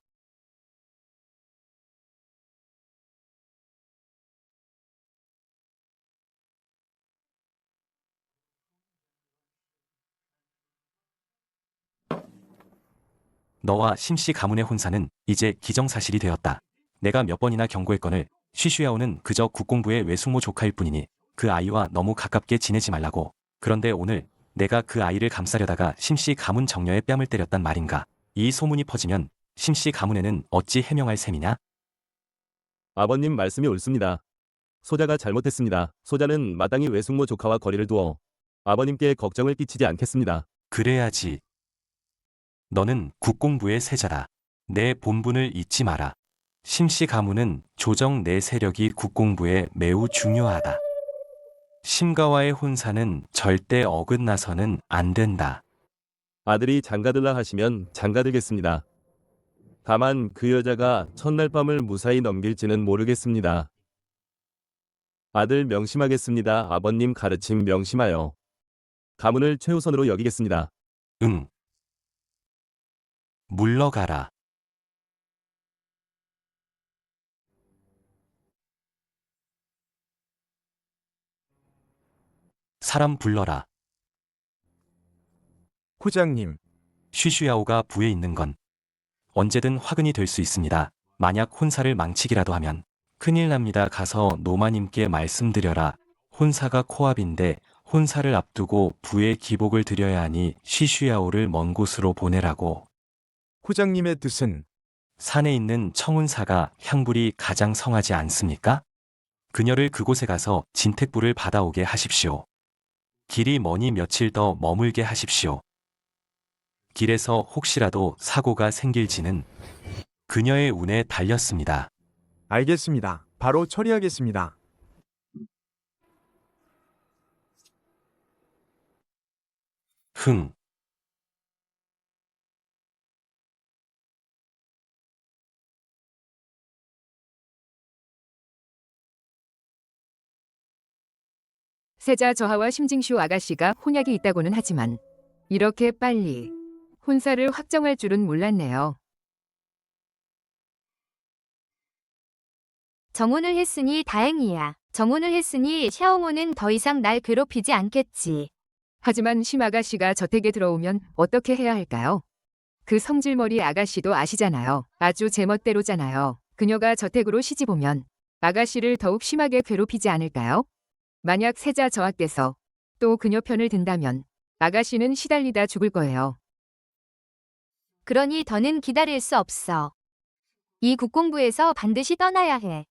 너와 심씨 가문의 혼사는 이제 기정사실이 되었다. 내가 몇 번이나 경고했거늘 쉬쉬야오는 그저 국공부의 외숙모 조카일 뿐이니 그 아이와 너무 가깝게 지내지 말라고. 그런데 오늘 내가 그 아이를 감싸려다가 심씨 가문 정려에 뺨을 때렸단 말인가. 이 소문이 퍼지면 심씨 가문에는 어찌 해명할 셈이냐? 아버님 말씀이 옳습니다. 소자가 잘못했습니다. 소자는 마땅히 외숙모 조카와 거리를 두어 아버님께 걱정을 끼치지 않겠습니다. 그래야지. 너는 국공부의 세자다. 내 본분을 잊지 마라. 심씨 가문은 조정 내 세력이 국공부에 매우 중요하다. 심가와의 혼사는 절대 어긋나서는 안 된다. 아들이 장가들라 하시면 장가들겠습니다. 다만 그 여자가 첫날 밤을 무사히 넘길지는 모르겠습니다. 아들 명심하겠습니다. 아버님 가르침 명심하여 가문을 최우선으로 여기겠습니다. 응. 물러가라. 사람 불러라. 후장님, 쉬쉬야오가 부에 있는 건 언제든 화근이 될 수 있습니다. 만약 혼사를 망치기라도 하면 큰일 납니다. 가서 노마님께 말씀드려라. 혼사가 코앞인데 혼사를 앞두고 부에 기복을 드려야 하니 쉬쉬야오를 먼 곳으로 보내라고. 후장님의 뜻은 산에 있는 청운사가 향불이 가장 성하지 않습니까? 그녀를 그곳에 가서 진택불을 받아오게 하십시오. 길이 머니 며칠 더 머물게 하십시오. 길에서 혹시라도 사고가 생길지는 그녀의 운에 달렸습니다. 알겠습니다. 바로 처리하겠습니다. 흥. 세자 저하와 심징쇼 아가씨가 혼약이 있다고는 하지만 이렇게 빨리 혼사를 확정할 줄은 몰랐네요. 정혼을 했으니 다행이야. 정혼을 했으니 샤오모는 더 이상 날 괴롭히지 않겠지. 하지만 심 아가씨가 저택에 들어오면 어떻게 해야 할까요? 그 성질머리 아가씨도 아시잖아요. 아주 제멋대로잖아요. 그녀가 저택으로 시집 오면 아가씨를 더욱 심하게 괴롭히지 않을까요? 만약 세자 저하께서 또 그녀 편을 든다면 아가씨는 시달리다 죽을 거예요. 그러니 더는 기다릴 수 없어. 이 국공부에서 반드시 떠나야 해.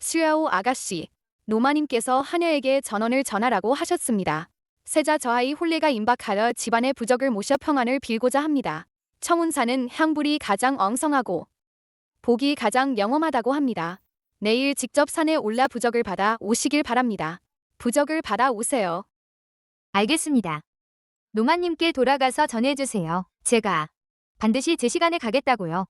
수야오 아가씨, 노마님께서 하녀에게 전언을 전하라고 하셨습니다. 세자 저하의 혼례가 임박하여 집안의 부적을 모셔 평안을 빌고자 합니다. 청운사는 향불이 가장 엉성하고 복이 가장 영험하다고 합니다. 내일 직접 산에 올라 부적을 받아 오시길 바랍니다. 부적을 받아 오세요. 알겠습니다. 노마님께 돌아가서 전해주세요. 제가 반드시 제 시간에 가겠다고요.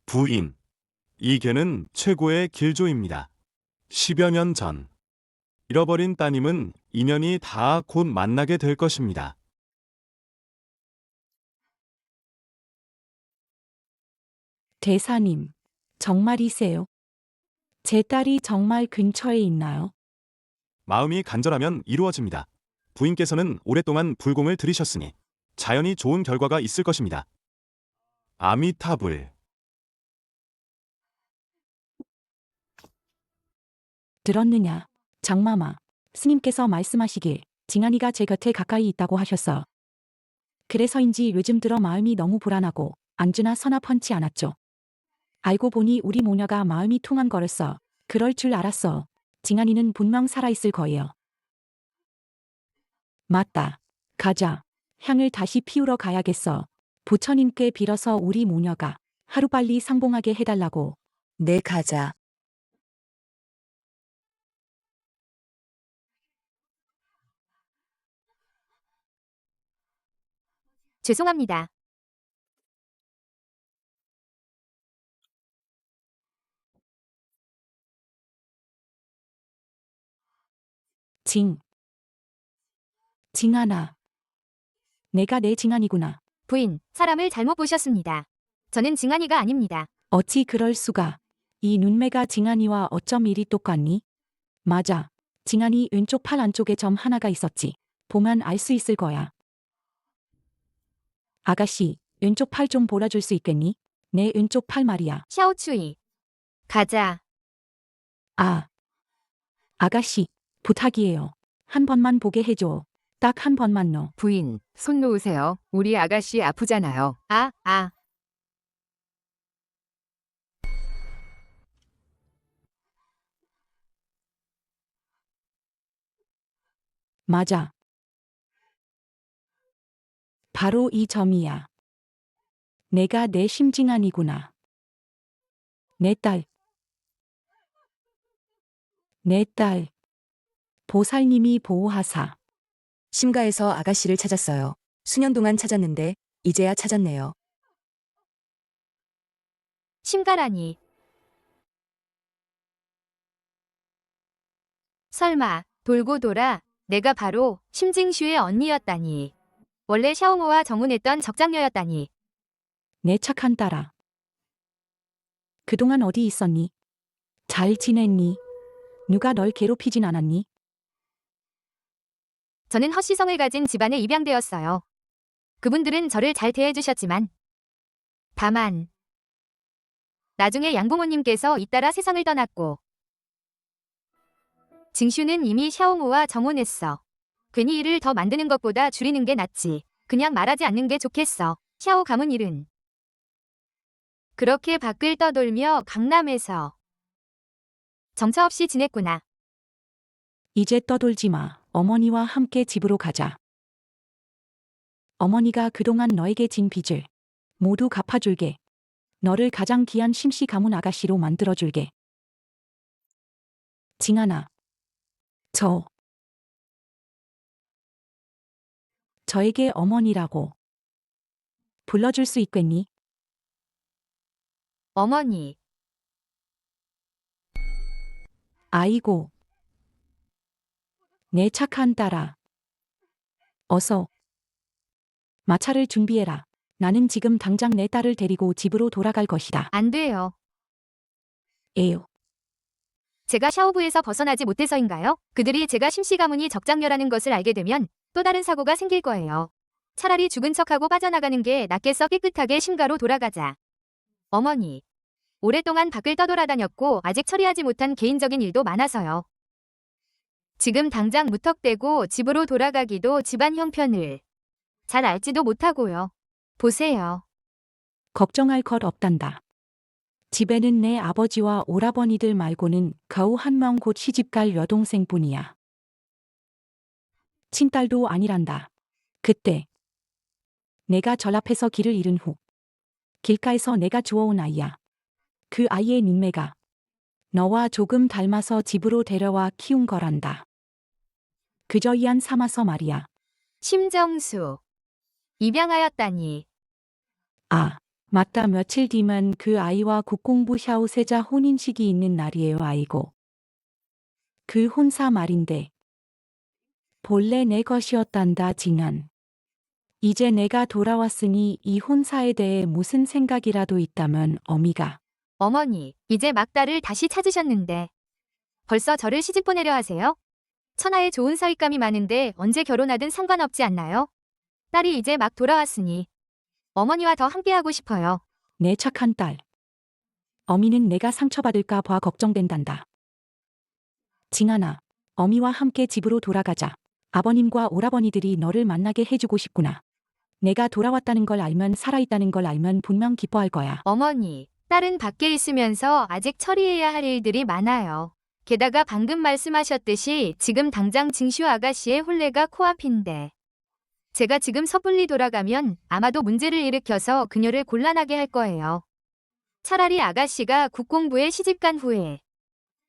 부인, 이 개는 최고의 길조입니다. 10여 년 전, 잃어버린 따님은 인연이 다 곧 만나게 될 것입니다. 대사님, 정말이세요? 제 딸이 정말 근처에 있나요? 마음이 간절하면 이루어집니다. 부인께서는 오랫동안 불공을 들이셨으니 자연히 좋은 결과가 있을 것입니다. 아미타불. 들었느냐? 장마마, 스님께서 말씀하시길 징한이가 제 곁에 가까이 있다고 하셨어. 그래서인지 요즘 들어 마음이 너무 불안하고 안주나 서나 펀치 않았죠. 알고 보니 우리 모녀가 마음이 통한 거였어. 그럴 줄 알았어. 징한이는 분명 살아있을 거예요. 맞다. 가자. 향을 다시 피우러 가야겠어. 부처님께 빌어서 우리 모녀가 하루빨리 상봉하게 해달라고. 네, 가자. 죄송합니다. 징하나. 내가 내 징하니구나. 부인, 사람을 잘못 보셨습니다. 저는 징한이가 아닙니다. 어찌 그럴 수가. 이 눈매가 징하니와 어쩜 이리 똑같니? 맞아. 징하니 왼쪽 팔 안쪽에 점 하나가 있었지. 보면 알 수 있을 거야. 아가씨, 왼쪽 팔 좀 보라줄 수 있겠니? 내 왼쪽 팔 말이야. 샤오추이. 가자. 아. 아가씨, 부탁이에요. 한 번만 보게 해줘. 딱 한 번만요. 부인, 손 놓으세요. 우리 아가씨 아프잖아요. 아. 맞아. 바로 이 점이야. 내가 내 심징한이구나. 내 딸. 내 딸. 보살님이 보호하사. 심가에서 아가씨를 찾았어요. 수년 동안 찾았는데 이제야 찾았네요. 심가라니. 설마 돌고 돌아 내가 바로 심징슈의 언니였다니. 원래 샤오모와 정혼했던 적장녀였다니. 내 착한 딸아. 그동안 어디 있었니? 잘 지냈니? 누가 널 괴롭히진 않았니? 저는 헛시성을 가진 집안에 입양되었어요. 그분들은 저를 잘 대해주셨지만 다만 나중에 양부모님께서 잇따라 세상을 떠났고 징슈는 이미 샤오모와 정혼했어. 괜히 일을 더 만드는 것보다 줄이는 게 낫지. 그냥 말하지 않는 게 좋겠어. 샤오 가문 일은. 그렇게 밖을 떠돌며 강남에서 정처 없이 지냈구나. 이제 떠돌지 마. 어머니와 함께 집으로 가자. 어머니가 그동안 너에게 진 빚을 모두 갚아줄게. 너를 가장 귀한 심씨 가문 아가씨로 만들어줄게. 징하나. 저에게 어머니라고 불러줄 수 있겠니? 어머니. 아이고. 내 착한 딸아. 어서 마차를 준비해라. 나는 지금 당장 내 딸을 데리고 집으로 돌아갈 것이다. 안 돼요. 에요. 제가 샤오부에서 벗어나지 못해서인가요? 그들이 제가 심씨 가문이 적장녀라는 것을 알게 되면 또 다른 사고가 생길 거예요. 차라리 죽은 척하고 빠져나가는 게 낫겠어. 깨끗하게 심가로 돌아가자. 어머니. 오랫동안 밖을 떠돌아다녔고 아직 처리하지 못한 개인적인 일도 많아서요. 지금 당장 무턱대고 집으로 돌아가기도 집안 형편을 잘 알지도 못하고요. 보세요. 걱정할 것 없단다. 집에는 내 아버지와 오라버니들 말고는 겨우 한 명 곧 시집갈 여동생뿐이야. 친딸도 아니란다. 그때 내가 절 앞에서 길을 잃은 후 길가에서 내가 주워온 아이야. 그 아이의 눈매가 너와 조금 닮아서 집으로 데려와 키운 거란다. 그저 이안 삼아서 말이야. 심정수. 입양하였다니. 아, 맞다. 며칠 뒤면 그 아이와 국공부 샤오세자 혼인식이 있는 날이에요. 아이고. 그 혼사 말인데 본래 내 것이었단다. 징한. 이제 내가 돌아왔으니 이 혼사에 대해 무슨 생각이라도 있다면 어미가. 어머니, 이제 막 딸을 다시 찾으셨는데 벌써 저를 시집 보내려 하세요? 천하에 좋은 사윗감이 많은데 언제 결혼하든 상관없지 않나요? 딸이 이제 막 돌아왔으니 어머니와 더 함께하고 싶어요. 내 착한 딸. 어미는 내가 상처받을까 봐 걱정된단다. 징하나, 어미와 함께 집으로 돌아가자. 아버님과 오라버니들이 너를 만나게 해주고 싶구나. 내가 돌아왔다는 걸 알면, 살아있다는 걸 알면 분명 기뻐할 거야. 어머니, 딸은 밖에 있으면서 아직 처리해야 할 일들이 많아요. 게다가 방금 말씀하셨듯이 지금 당장 징슈 아가씨의 혼례가 코앞인데 제가 지금 섣불리 돌아가면 아마도 문제를 일으켜서 그녀를 곤란하게 할 거예요. 차라리 아가씨가 국공부에 시집간 후에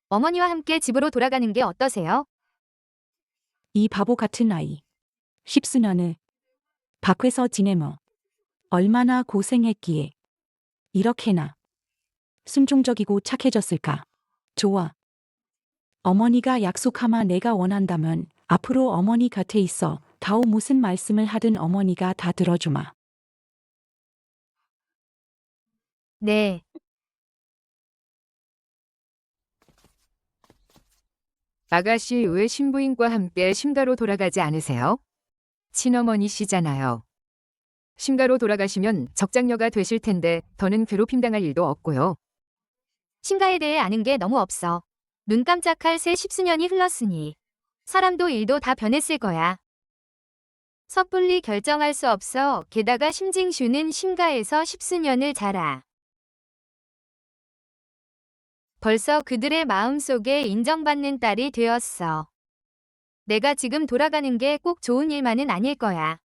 어머니와 함께 집으로 돌아가는 게 어떠세요? 이 바보 같은 아이. 십수년을 밖에서 지내며 얼마나 고생했기에 이렇게나 순종적이고 착해졌을까. 좋아. 어머니가 약속하마 내가 원한다면 앞으로 어머니 곁에 있어 다오 무슨 말씀을 하든 어머니가 다 들어주마. 네. 아가씨 왜 신부인과 함께 심가로 돌아가지 않으세요? 친어머니시잖아요. 심가로 돌아가시면 적장녀가 되실 텐데 더는 괴롭힘 당할 일도 없고요. 심가에 대해 아는 게 너무 없어. 눈 깜짝할 새 십수년이 흘렀으니 사람도 일도 다 변했을 거야. 섣불리 결정할 수 없어. 게다가 심징슈는 심가에서 십수년을 자라. 벌써 그들의 마음속에 인정받는 딸이 되었어. 내가 지금 돌아가는 게 꼭 좋은 일만은 아닐 거야.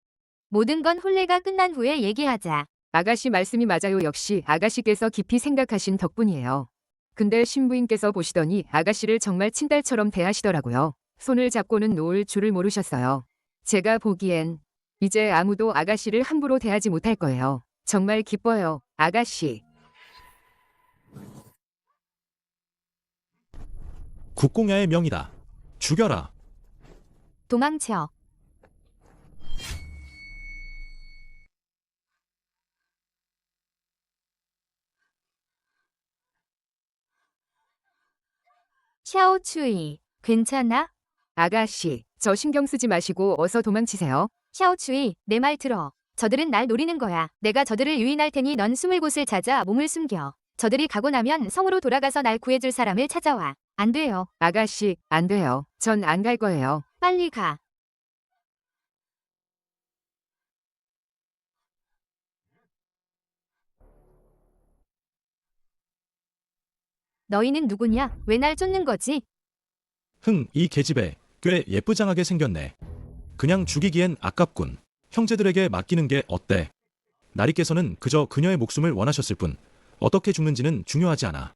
모든 건 혼례가 끝난 후에 얘기하자. 아가씨 말씀이 맞아요. 역시 아가씨께서 깊이 생각하신 덕분이에요. 근데 신부인께서 보시더니 아가씨를 정말 친딸처럼 대하시더라고요. 손을 잡고는 놓을 줄을 모르셨어요. 제가 보기엔 이제 아무도 아가씨를 함부로 대하지 못할 거예요. 정말 기뻐요, 아가씨. 국공야의 명이다. 죽여라. 도망쳐. 샤오추이, 괜찮아? 아가씨, 저 신경 쓰지 마시고 어서 도망치세요. 샤오추이, 내 말 들어. 저들은 날 노리는 거야. 내가 저들을 유인할 테니 넌 숨을 곳을 찾아 몸을 숨겨. 저들이 가고 나면 성으로 돌아가서 날 구해줄 사람을 찾아와. 안 돼요. 아가씨, 안 돼요. 전 안 갈 거예요. 빨리 가. 너희는 누구냐? 왜 날 쫓는 거지? 이 계집애 꽤 예쁘장하게 생겼네. 그냥 죽이기엔 아깝군. 형제들에게 맡기는 게 어때? 나리께서는 그저 그녀의 목숨을 원하셨을 뿐 어떻게 죽는지는 중요하지 않아.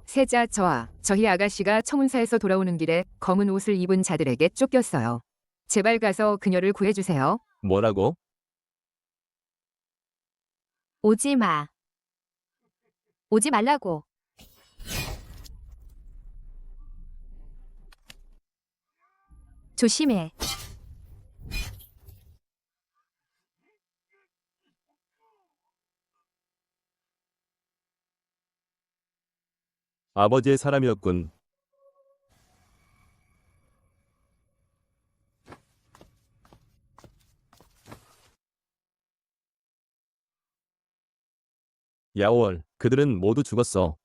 세자 저희 아가씨가 청운사에서 돌아오는 길에 검은 옷을 입은 자들에게 쫓겼어요. 제발 가서 그녀를 구해주세요. 뭐라고? 오지 마. 오지 말라고. 조심해. 아버지의 사람이었군. 야월, 그들은 모두 죽었어.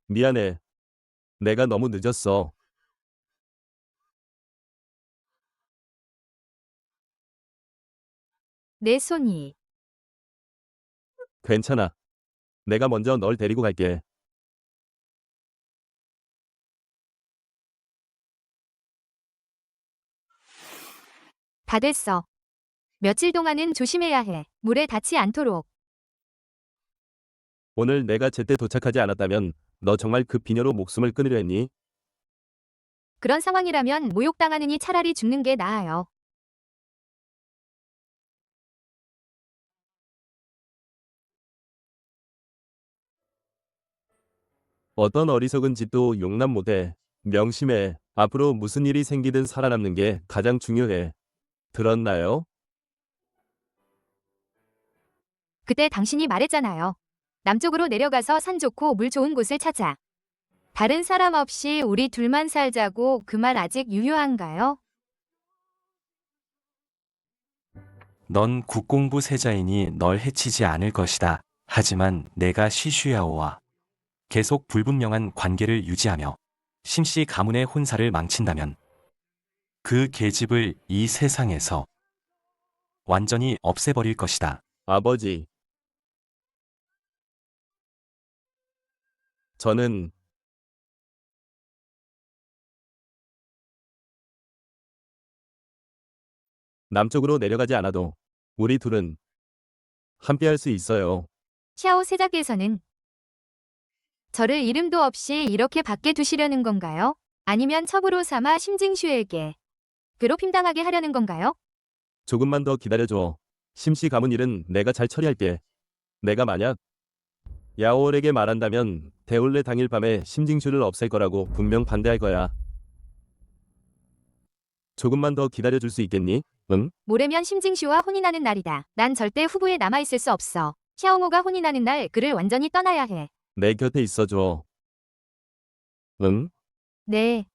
미안해. 내가 너무 늦었어. 내 손이. 괜찮아. 내가 먼저 널 데리고 갈게. 다 됐어. 며칠 동안은 조심해야 해. 물에 닿지 않도록. 오늘 내가 제때 도착하지 않았다면 너 정말 그 비녀로 목숨을 끊으려 했니? 그런 상황이라면 모욕당하느니 차라리 죽는 게 나아요. 어떤 어리석은 짓도 용납 못해. 명심해. 앞으로 무슨 일이 생기든 살아남는 게 가장 중요해. 들었나요? 그때 당신이 말했잖아요. 남쪽으로 내려가서 산 좋고 물 좋은 곳을 찾아. 다른 사람 없이 우리 둘만 살자고. 그 말 아직 유효한가요? 넌 국공부 세자이니 널 해치지 않을 것이다. 하지만 내가 시슈야오와 계속 불분명한 관계를 유지하며 심씨 가문의 혼사를 망친다면 그 계집을 이 세상에서 완전히 없애버릴 것이다. 아버지. 저는 남쪽으로 내려가지 않아도 우리 둘은 함께할 수 있어요. 샤오 세자께서는 저를 이름도 없이 이렇게 밖에 두시려는 건가요? 아니면 첩으로 삼아 심징슈에게 괴롭힘 당하게 하려는 건가요? 조금만 더 기다려줘. 심씨 가문 일은 내가 잘 처리할게. 내가 만약 야오월에게 말한다면 대혼례 당일 밤에 심징슈를 없앨 거라고 분명 반대할 거야. 조금만 더 기다려줄 수 있겠니? 응? 모레면 심징슈와 혼인하는 날이다. 난 절대 후보에 남아있을 수 없어. 샤오모가 혼인하는 날 그를 완전히 떠나야 해. 내 곁에 있어줘. 응? 네.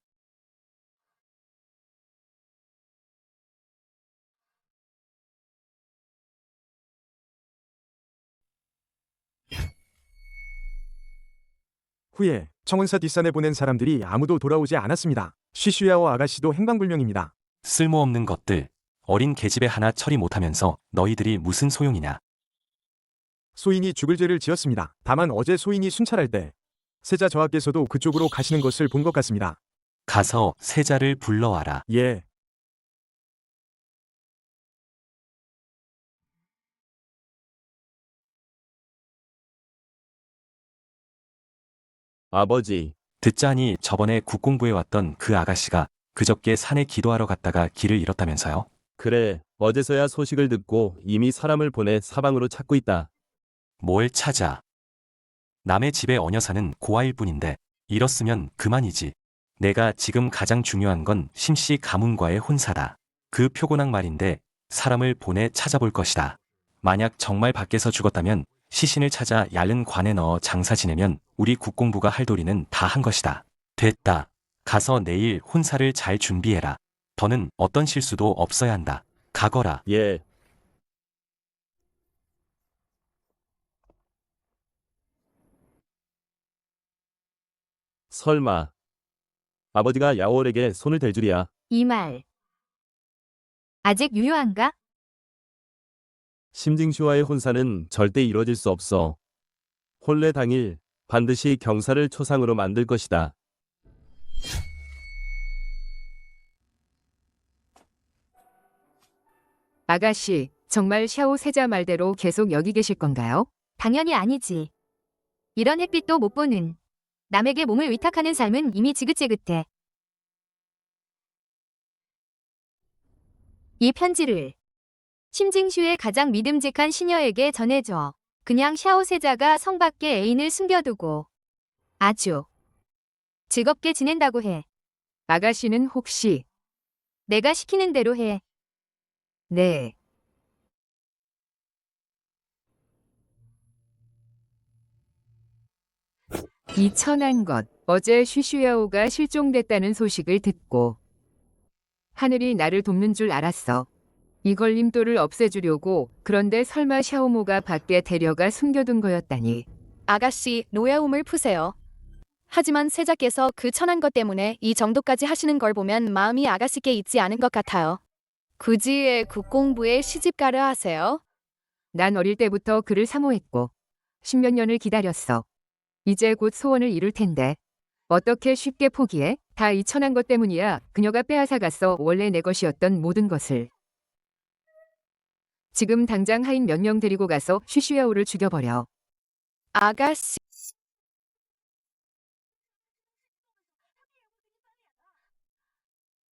후에 청운사 뒷산에 보낸 사람들이 아무도 돌아오지 않았습니다. 쉬슈야오 아가씨도 행방불명입니다. 쓸모없는 것들. 어린 계집애 하나 처리 못하면서 너희들이 무슨 소용이냐. 소인이 죽을 죄를 지었습니다. 다만 어제 소인이 순찰할 때 세자 저하께서도 그쪽으로 가시는 것을 본 것 같습니다. 가서 세자를 불러와라. 예. 아버지. 듣자니 저번에 국공부에 왔던 그 아가씨가 그저께 산에 기도하러 갔다가 길을 잃었다면서요? 그래, 어제서야 소식을 듣고 이미 사람을 보내 사방으로 찾고 있다. 뭘 찾아? 남의 집에 어녀 사는 고아일 뿐인데 이렇으면 그만이지. 내가 지금 가장 중요한 건 심씨 가문과의 혼사다. 그 표고낭 말인데 사람을 보내 찾아볼 것이다. 만약 정말 밖에서 죽었다면 시신을 찾아 얇은 관에 넣어 장사 지내면 우리 국공부가 할 도리는 다 한 것이다. 됐다. 가서 내일 혼사를 잘 준비해라. 더는 어떤 실수도 없어야 한다. 가거라. 예. 설마 아버지가 야오월에게 손을 댈 줄이야. 이 말. 아직 유효한가? 심징슈와의 혼사는 절대 이루어질 수 없어. 혼례 당일 반드시 경사를 초상으로 만들 것이다. 아가씨, 정말 샤오 세자 말대로 계속 여기 계실 건가요? 당연히 아니지. 이런 햇빛도 못 보는 남에게 몸을 위탁하는 삶은 이미 지긋지긋해. 이 편지를 심징슈의 가장 믿음직한 시녀에게 전해줘. 그냥 샤오 세자가 성 밖에 애인을 숨겨두고 아주 즐겁게 지낸다고 해. 아가씨는 혹시 내가 시키는 대로 해. 네. 이 천한 것, 어제 쉬슈야오가 실종됐다는 소식을 듣고 하늘이 나를 돕는 줄 알았어. 이 걸림돌을 없애주려고. 그런데 설마 샤오모가 밖에 데려가 숨겨둔 거였다니. 아가씨, 노여움을 푸세요. 하지만 세자께서 그 천한 것 때문에 이 정도까지 하시는 걸 보면 마음이 아가씨께 있지 않은 것 같아요. 굳이 국공부에 시집가려 하세요? 난 어릴 때부터 그를 사모했고 10몇 년을 기다렸어. 이제 곧 소원을 이룰 텐데 어떻게 쉽게 포기해? 다 이 천한 것 때문이야. 그녀가 빼앗아갔어. 원래 내 것이었던 모든 것을. 지금 당장 하인 몇 명 데리고 가서 쉬쉬야오를 죽여버려. 아가씨.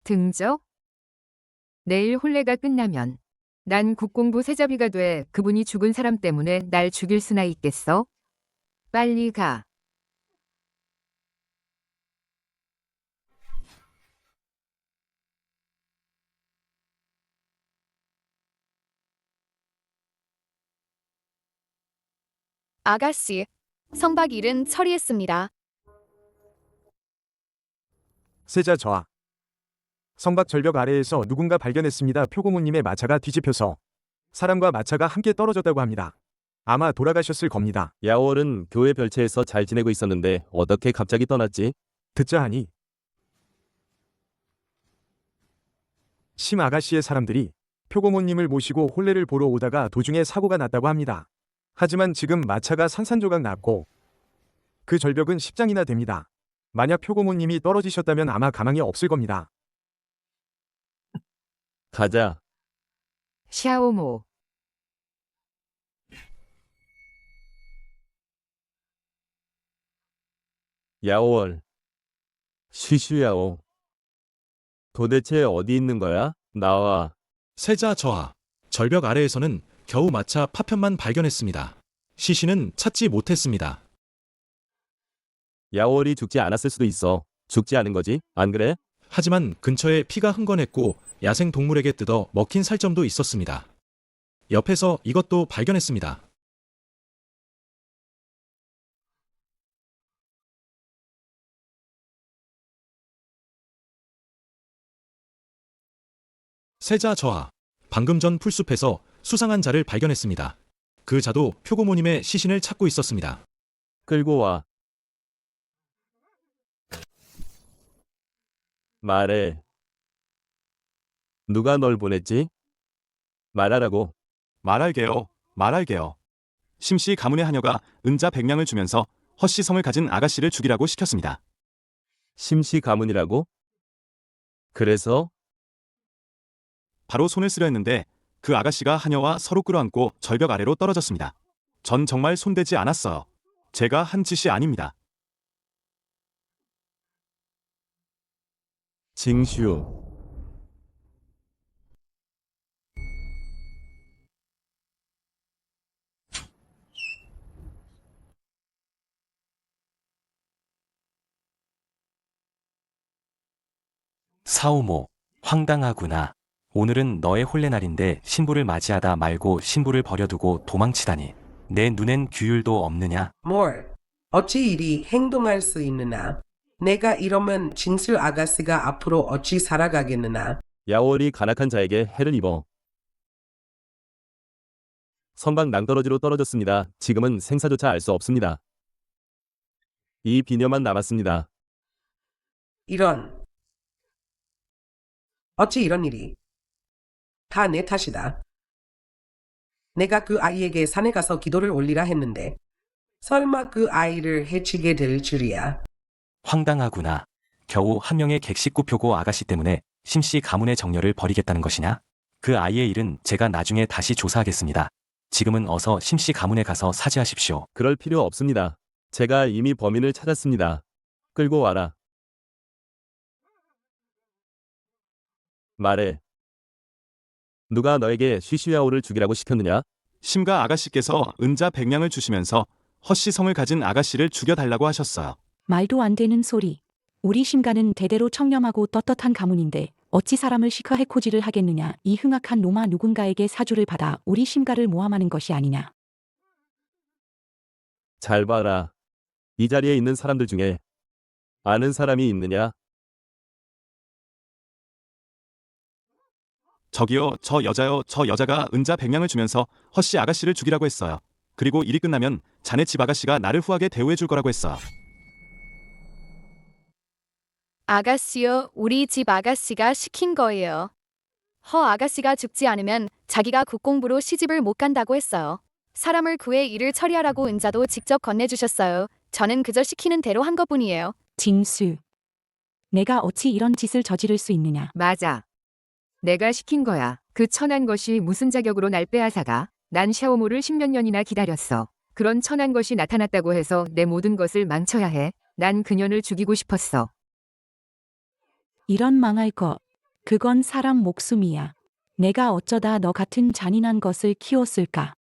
등적? 내일 혼례가 끝나면 난 국공부 세자비가 돼. 그분이 죽은 사람 때문에 날 죽일 수나 있겠어? 빨리 가. 아가씨, 성박 일은 처리했습니다. 세자 저하. 성박 절벽 아래에서 누군가 발견했습니다. 표고모님의 마차가 뒤집혀서 사람과 마차가 함께 떨어졌다고 합니다. 아마 돌아가셨을 겁니다. 야오월은 교회 별채에서 잘 지내고 있었는데 어떻게 갑자기 떠났지? 듣자 하니 심 아가씨의 사람들이 표고모님을 모시고 혼례를 보러 오다가 도중에 사고가 났다고 합니다. 하지만 지금 마차가 산산조각 났고 그 절벽은 10장이나 됩니다. 만약 표고모님이 떨어지셨다면 아마 가망이 없을 겁니다. 가자. 샤오모. 야오월. 쉬쉬야오. 도대체 어디 있는 거야? 나와. 세자 저하. 절벽 아래에서는 겨우 마차 파편만 발견했습니다. 시신은 찾지 못했습니다. 야월이 죽지 않았을 수도 있어. 죽지 않은 거지? 안 그래? 하지만 근처에 피가 흥건했고 야생 동물에게 뜯어 먹힌 살점도 있었습니다. 옆에서 이것도 발견했습니다. 세자 저하. 방금 전 풀숲에서 수상한 자를 발견했습니다. 그 자도 표고모님의 시신을 찾고 있었습니다. 끌고 와. 말해. 누가 널 보냈지? 말하라고. 말할게요. 말할게요. 심씨 가문의 하녀가 은자 100냥을 주면서 헛시성을 가진 아가씨를 죽이라고 시켰습니다. 심씨 가문이라고? 그래서? 바로 손을 쓰려 했는데 그 아가씨가 하녀와 서로 끌어안고 절벽 아래로 떨어졌습니다. 전 정말 손대지 않았어요. 제가 한 짓이 아닙니다. 징슈. 사오모, 황당하구나. 오늘은 너의 혼례날인데 신부를 맞이하다 말고 신부를 버려두고 도망치다니. 내 눈엔 규율도 없느냐? 뭘? 어찌 이리 행동할 수 있느냐? 내가 이러면 진술 아가씨가 앞으로 어찌 살아가겠느냐? 야월이 간악한 자에게 해를 입어. 성곽 낭떠러지로 떨어졌습니다. 지금은 생사조차 알 수 없습니다. 이 비녀만 남았습니다. 이런. 어찌 이런 일이? 다 내 탓이다. 내가 그 아이에게 산에 가서 기도를 올리라 했는데 설마 그 아이를 해치게 될 줄이야. 황당하구나. 겨우 한 명의 객식구 표고 아가씨 때문에 심씨 가문의 정열을 버리겠다는 것이냐? 그 아이의 일은 제가 나중에 다시 조사하겠습니다. 지금은 어서 심씨 가문에 가서 사죄하십시오. 그럴 필요 없습니다. 제가 이미 범인을 찾았습니다. 끌고 와라. 말해. 누가 너에게 쉬쉬야오를 죽이라고 시켰느냐? 심가 아가씨께서 은자 100냥을 주시면서 헛시성을 가진 아가씨를 죽여달라고 하셨어요. 말도 안 되는 소리. 우리 심가는 대대로 청렴하고 떳떳한 가문인데 어찌 사람을 시켜 해코지를 하겠느냐. 이 흥악한 노마 누군가에게 사주를 받아 우리 심가를 모함하는 것이 아니냐. 잘 봐라. 이 자리에 있는 사람들 중에 아는 사람이 있느냐? 저기요, 저 여자요, 저 여자가 은자 100냥을 주면서 헛씨 아가씨를 죽이라고 했어요. 그리고 일이 끝나면 자네 집 아가씨가 나를 후하게 대우해 줄 거라고 했어요. 아가씨요, 우리 집 아가씨가 시킨 거예요. 허 아가씨가 죽지 않으면 자기가 국공부로 시집을 못 간다고 했어요. 사람을 구해 일을 처리하라고 은자도 직접 건네주셨어요. 저는 그저 시키는 대로 한 것뿐이에요. 징수. 내가 어찌 이런 짓을 저지를 수 있느냐. 맞아. 내가 시킨 거야. 그 천한 것이 무슨 자격으로 날 빼앗아가? 난 샤오모를 10몇 년이나 기다렸어. 그런 천한 것이 나타났다고 해서 내 모든 것을 망쳐야 해. 난 그년을 죽이고 싶었어. 이런 망할 것. 그건 사람 목숨이야. 내가 어쩌다 너 같은 잔인한 것을 키웠을까.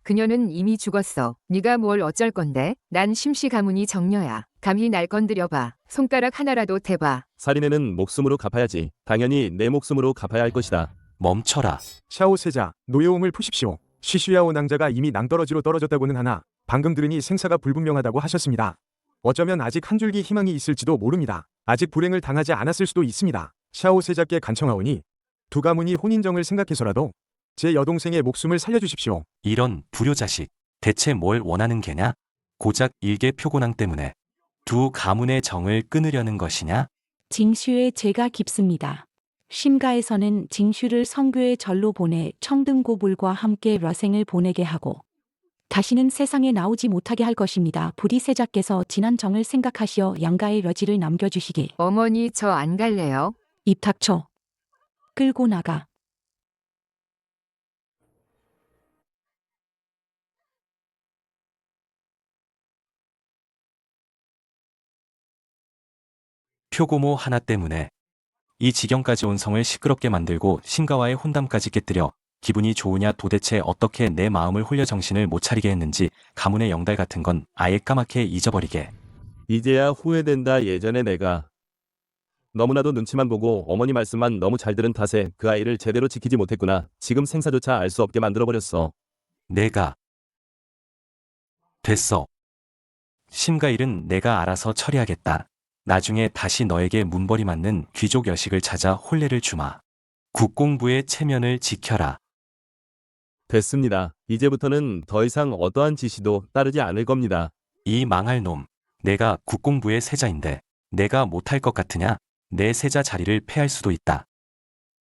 그녀는 이미 죽었어. 네가 뭘 어쩔 건데? 난 심씨 가문이 정녀야. 감히 날 건드려봐. 손가락 하나라도 대봐. 살인에는 목숨으로 갚아야지. 당연히 내 목숨으로 갚아야 할 것이다. 멈춰라. 샤오 세자, 노여움을 푸십시오. 쉬쉬야오 낭자가 이미 낭떠러지로 떨어졌다고는 하나 방금 들으니 생사가 불분명하다고 하셨습니다. 어쩌면 아직 한 줄기 희망이 있을지도 모릅니다. 아직 불행을 당하지 않았을 수도 있습니다. 샤오 세자께 간청하오니 두 가문이 혼인정을 생각해서라도 제 여동생의 목숨을 살려주십시오. 이런 불효자식. 대체 뭘 원하는 게냐? 고작 일개 표고낭 때문에 두 가문의 정을 끊으려는 것이냐? 징슈의 죄가 깊습니다. 심가에서는 징슈를 성교의 절로 보내 청등고불과 함께 러생을 보내게 하고 다시는 세상에 나오지 못하게 할 것입니다. 부리세자께서 지난 정을 생각하시어 양가의 려지를 남겨주시길. 어머니 저 안 갈래요. 입 닥쳐. 끌고 나가. 표고모 하나 때문에 이 지경까지 온 성을 시끄럽게 만들고 신가와의 혼담까지 깨뜨려 기분이 좋으냐 도대체 어떻게 내 마음을 홀려 정신을 못 차리게 했는지 가문의 영달 같은 건 아예 까맣게 잊어버리게. 이제야 후회된다. 예전에 내가 너무나도 눈치만 보고 어머니 말씀만 너무 잘 들은 탓에 그 아이를 제대로 지키지 못했구나. 지금 생사조차 알 수 없게 만들어버렸어. 내가 됐어. 심과 일은 내가 알아서 처리하겠다. 나중에 다시 너에게 문벌이 맞는 귀족 여식을 찾아 혼례를 주마. 국공부의 체면을 지켜라. 됐습니다. 이제부터는 더 이상 어떠한 지시도 따르지 않을 겁니다. 이 망할 놈. 내가 국공부의 세자인데 내가 못할 것 같으냐? 내 세자 자리를 패할 수도 있다.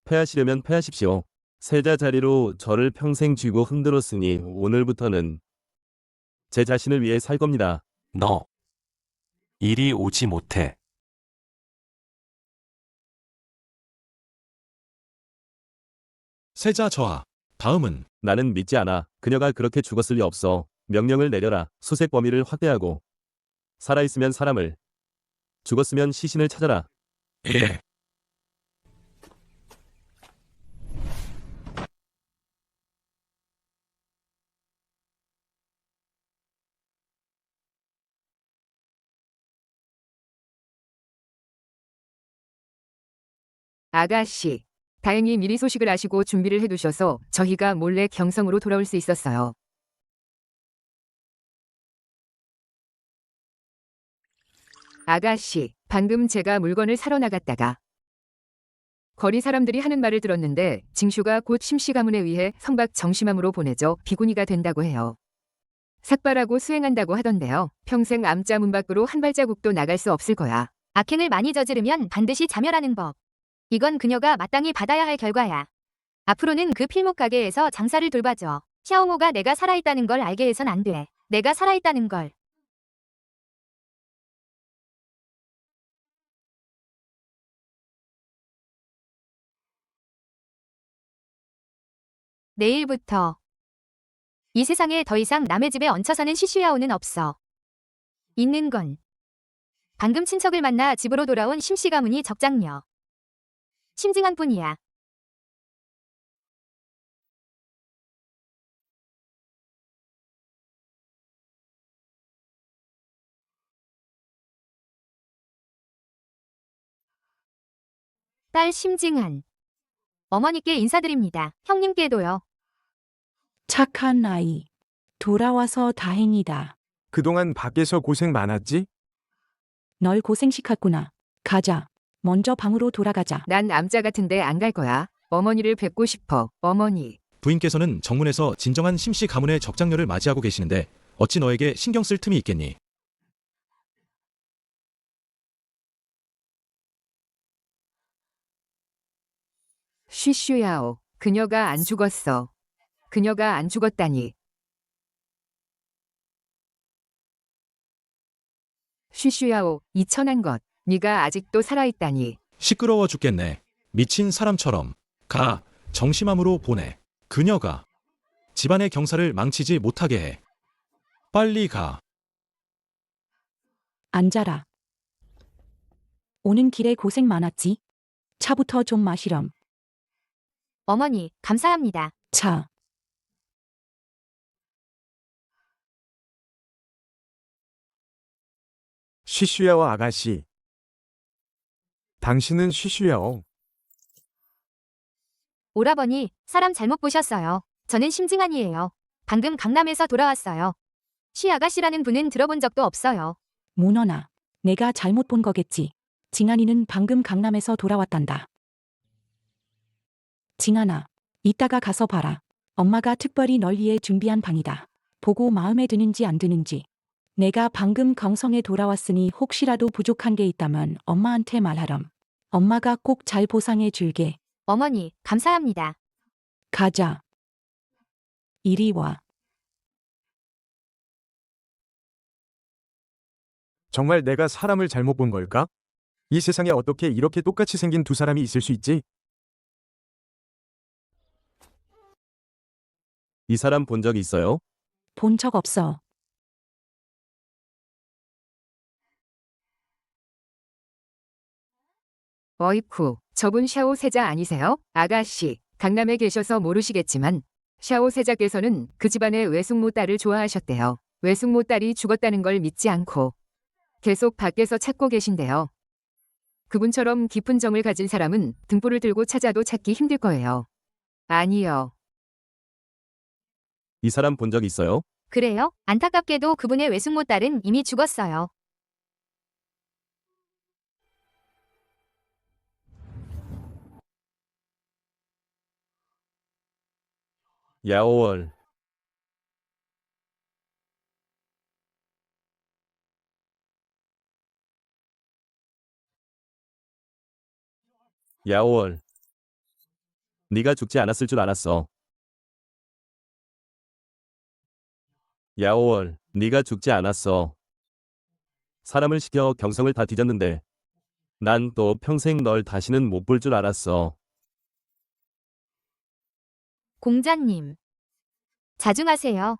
패하시려면 패하십시오. 세자 자리로 저를 평생 쥐고 흔들었으니 오늘부터는 제 자신을 위해 살 겁니다. 너 이리 오지 못해. 세자 저하. 다음은 나는 믿지 않아. 그녀가 그렇게 죽었을 리 없어. 명령을 내려라. 수색 범위를 확대하고 살아있으면 사람을, 죽었으면 시신을 찾아라. 예. 아가씨, 다행히 미리 소식을 아시고 준비를 해두셔서 저희가 몰래 경성으로 돌아올 수 있었어요. 아가씨, 방금 제가 물건을 사러 나갔다가 거리 사람들이 하는 말을 들었는데 징슈가 곧 심씨 가문에 의해 성박 정심함으로 보내져 비구니가 된다고 해요. 삭발하고 수행한다고 하던데요. 평생 암자 문 밖으로 한 발자국도 나갈 수 없을 거야. 악행을 많이 저지르면 반드시 자멸하는 법. 이건 그녀가 마땅히 받아야 할 결과야. 앞으로는 그 필목 가게에서 장사를 돌봐줘. 샤오모가 내가 살아있다는 걸 알게 해선 안 돼. 내가 살아있다는 걸. 내일부터 이 세상에 더 이상 남의 집에 얹혀 사는 시슈야오는 없어. 있는 건 방금 친척을 만나 집으로 돌아온 심씨 가문이 적장녀. 심증한 뿐이야. 딸 심증한. 어머니께 인사드립니다. 형님께도요. 착한 아이. 돌아와서 다행이다. 그동안 밖에서 고생 많았지? 널 고생시켰구나. 가자. 먼저 방으로 돌아가자. 난 암자 같은데 안 갈 거야. 어머니를 뵙고 싶어. 어머니. 부인께서는 정문에서 진정한 심씨 가문의 적장녀를 맞이하고 계시는데 어찌 너에게 신경 쓸 틈이 있겠니? 쉬슈야오. 그녀가 안 죽었어. 그녀가 안 죽었다니. 쉬슈야오, 이 천한 것. 네가 아직도 살아있다니. 시끄러워 죽겠네. 미친 사람처럼. 가. 정심함으로 보내. 그녀가 집안의 경사를 망치지 못하게 해. 빨리 가. 앉아라. 오는 길에 고생 많았지? 차부터 좀 마시렴. 어머니, 감사합니다. 차. 쉬쉬야와 아가씨. 당신은 쉬쉬야오. 오라버니, 사람 잘못 보셨어요. 저는 심증한이에요. 방금 강남에서 돌아왔어요. 쉬 아가씨라는 분은 들어본 적도 없어요. 문원아. 내가 잘못 본 거겠지. 징한이는 방금 강남에서 돌아왔단다. 징한아. 이따가 가서 봐라. 엄마가 특별히 널 위해 준비한 방이다. 보고 마음에 드는지 안 드는지. 내가 방금 경성에 돌아왔으니 혹시라도 부족한 게 있다면 엄마한테 말하렴. 엄마가 꼭 잘 보상해 줄게. 어머니, 감사합니다. 가자. 이리 와. 정말 내가 사람을 잘못 본 걸까? 이 세상에 어떻게 이렇게 똑같이 생긴 두 사람이 있을 수 있지? 이 사람 본 적 있어요? 본 적 없어. 어이쿠, 저분 샤오 세자 아니세요? 아가씨, 강남에 계셔서 모르시겠지만 샤오 세자께서는 그 집안의 외숙모 딸을 좋아하셨대요. 외숙모 딸이 죽었다는 걸 믿지 않고 계속 밖에서 찾고 계신데요. 그분처럼 깊은 정을 가진 사람은 등불을 들고 찾아도 찾기 힘들 거예요. 아니요. 이 사람 본 적 있어요? 그래요? 안타깝게도 그분의 외숙모 딸은 이미 죽었어요. 야오월. 야오월. 네가 죽지 않았을 줄 알았어. 야오월, 네가 죽지 않았어. 사람을 시켜 경성을 다 뒤졌는데 난 또 평생 널 다시는 못 볼 줄 알았어. 공자님. 자중하세요.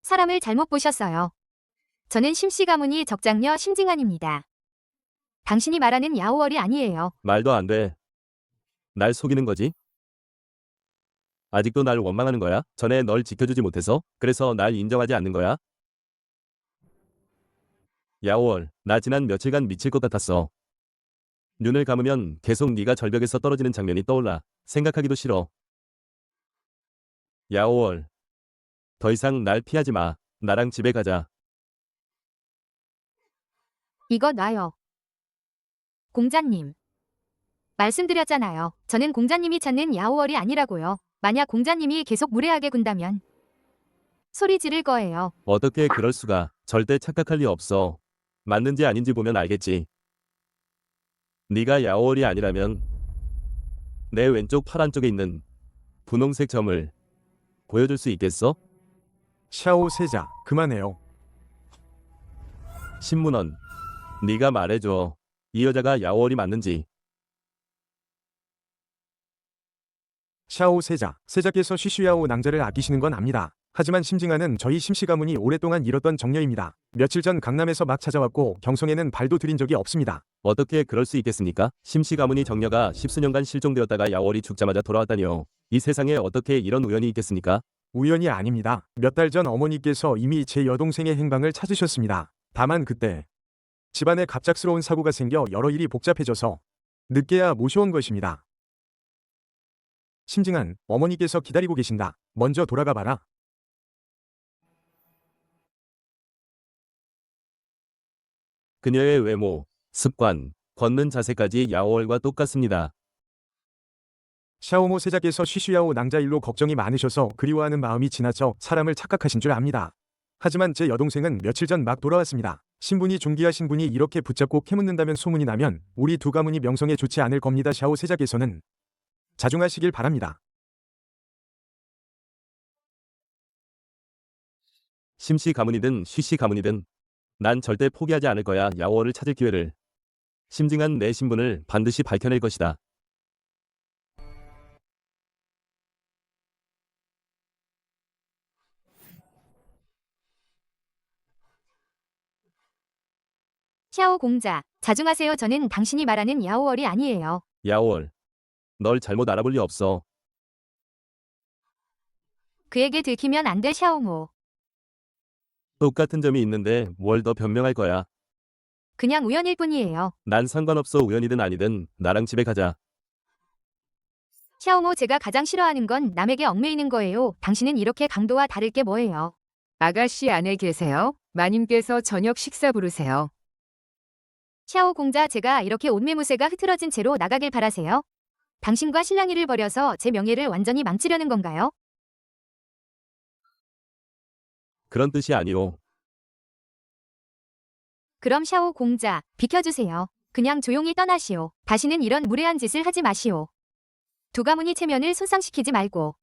사람을 잘못 보셨어요. 저는 심씨 가문이 적장녀 심징환입니다. 당신이 말하는 야오월이 아니에요. 말도 안 돼. 날 속이는 거지? 아직도 날 원망하는 거야? 전에 널 지켜주지 못해서? 그래서 날 인정하지 않는 거야? 야오월, 나 지난 며칠간 미칠 것 같았어. 눈을 감으면 계속 네가 절벽에서 떨어지는 장면이 떠올라. 생각하기도 싫어. 야오월, 더 이상 날 피하지 마. 나랑 집에 가자. 이거 놔요. 공자님. 말씀드렸잖아요. 저는 공자님이 찾는 야오월이 아니라고요. 만약 공자님이 계속 무례하게 군다면 소리 지를 거예요. 어떻게 그럴 수가. 절대 착각할 리 없어. 맞는지 아닌지 보면 알겠지. 네가 야오월이 아니라면 내 왼쪽 팔 안쪽에 있는 분홍색 점을 보여줄 수 있겠어? 샤오 세자, 그만해요. 신문원, 네가 말해줘. 이 여자가 야오월이 맞는지. 샤오 세자, 세자께서 쉬쉬야오 낭자를 아끼시는 건 압니다. 하지만 심징아는 저희 심씨 가문이 오랫동안 잃었던 정녀입니다. 며칠 전 강남에서 막 찾아왔고 경성에는 발도 들인 적이 없습니다. 어떻게 그럴 수 있겠습니까? 심씨 가문이 정녀가 십수년간 실종되었다가 야월이 죽자마자 돌아왔다니요. 이 세상에 어떻게 이런 우연이 있겠습니까? 우연이 아닙니다. 몇 달 전 어머니께서 이미 제 여동생의 행방을 찾으셨습니다. 다만 그때 집안에 갑작스러운 사고가 생겨 여러 일이 복잡해져서 늦게야 모셔온 것입니다. 심징한, 어머니께서 기다리고 계신다. 먼저 돌아가 봐라. 그녀의 외모, 습관, 걷는 자세까지 야오월과 똑같습니다. 샤오모 세자께서 쉬쉬야오 낭자 일로 걱정이 많으셔서 그리워하는 마음이 지나쳐 사람을 착각하신 줄 압니다. 하지만 제 여동생은 며칠 전 막 돌아왔습니다. 신분이 존귀하신 분이 이렇게 붙잡고 캐묻는다면 소문이 나면 우리 두 가문이 명성에 좋지 않을 겁니다. 샤오 세자께서는 자중하시길 바랍니다. 심씨 가문이든 쉬씨 가문이든 난 절대 포기하지 않을 거야. 야오월을 찾을 기회를. 심증한 내 신분을 반드시 밝혀낼 것이다. 샤오 공자, 자중하세요. 저는 당신이 말하는 야오월이 아니에요. 야오월, 널 잘못 알아볼 리 없어. 그에게 들키면 안 돼, 샤오모. 똑같은 점이 있는데 뭘 더 변명할 거야. 그냥 우연일 뿐이에요. 난 상관없어. 우연이든 아니든 나랑 집에 가자. 샤오모, 제가 가장 싫어하는 건 남에게 얽매이는 거예요. 당신은 이렇게 강도와 다를 게 뭐예요? 아가씨 안에 계세요? 마님께서 저녁 식사 부르세요. 샤오 공자, 제가 이렇게 옷매무새가 흐트러진 채로 나가길 바라세요? 당신과 실랑이를 벌여서 제 명예를 완전히 망치려는 건가요? 그런 뜻이 아니오. 그럼 샤오 공자, 비켜주세요. 그냥 조용히 떠나시오. 다시는 이런 무례한 짓을 하지 마시오. 두 가문이 체면을 손상시키지 말고.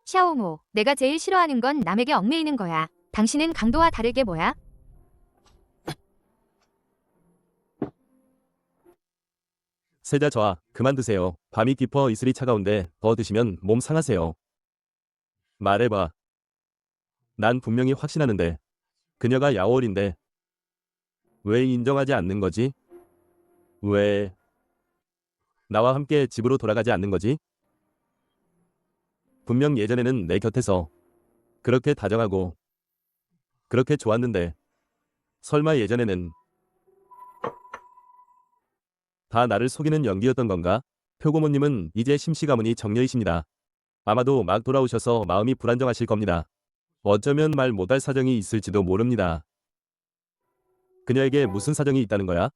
샤오모, 내가 제일 싫어하는 건 남에게 얽매이는 거야. 당신은 강도와 다르게 뭐야? 세자 저하, 그만 드세요. 밤이 깊어 이슬이 차가운데 더 드시면 몸 상하세요. 말해봐. 난 분명히 확신하는데. 그녀가 야월인데. 왜 인정하지 않는 거지? 왜 나와 함께 집으로 돌아가지 않는 거지? 분명 예전에는 내 곁에서 그렇게 다정하고 그렇게 좋았는데 설마 예전에는 다 나를 속이는 연기였던 건가? 표고모님은 이제 심씨 가문이 정녀이십니다. 아마도 막 돌아오셔서 마음이 불안정하실 겁니다. 어쩌면 말 못할 사정이 있을지도 모릅니다. 그녀에게 무슨 사정이 있다는 거야?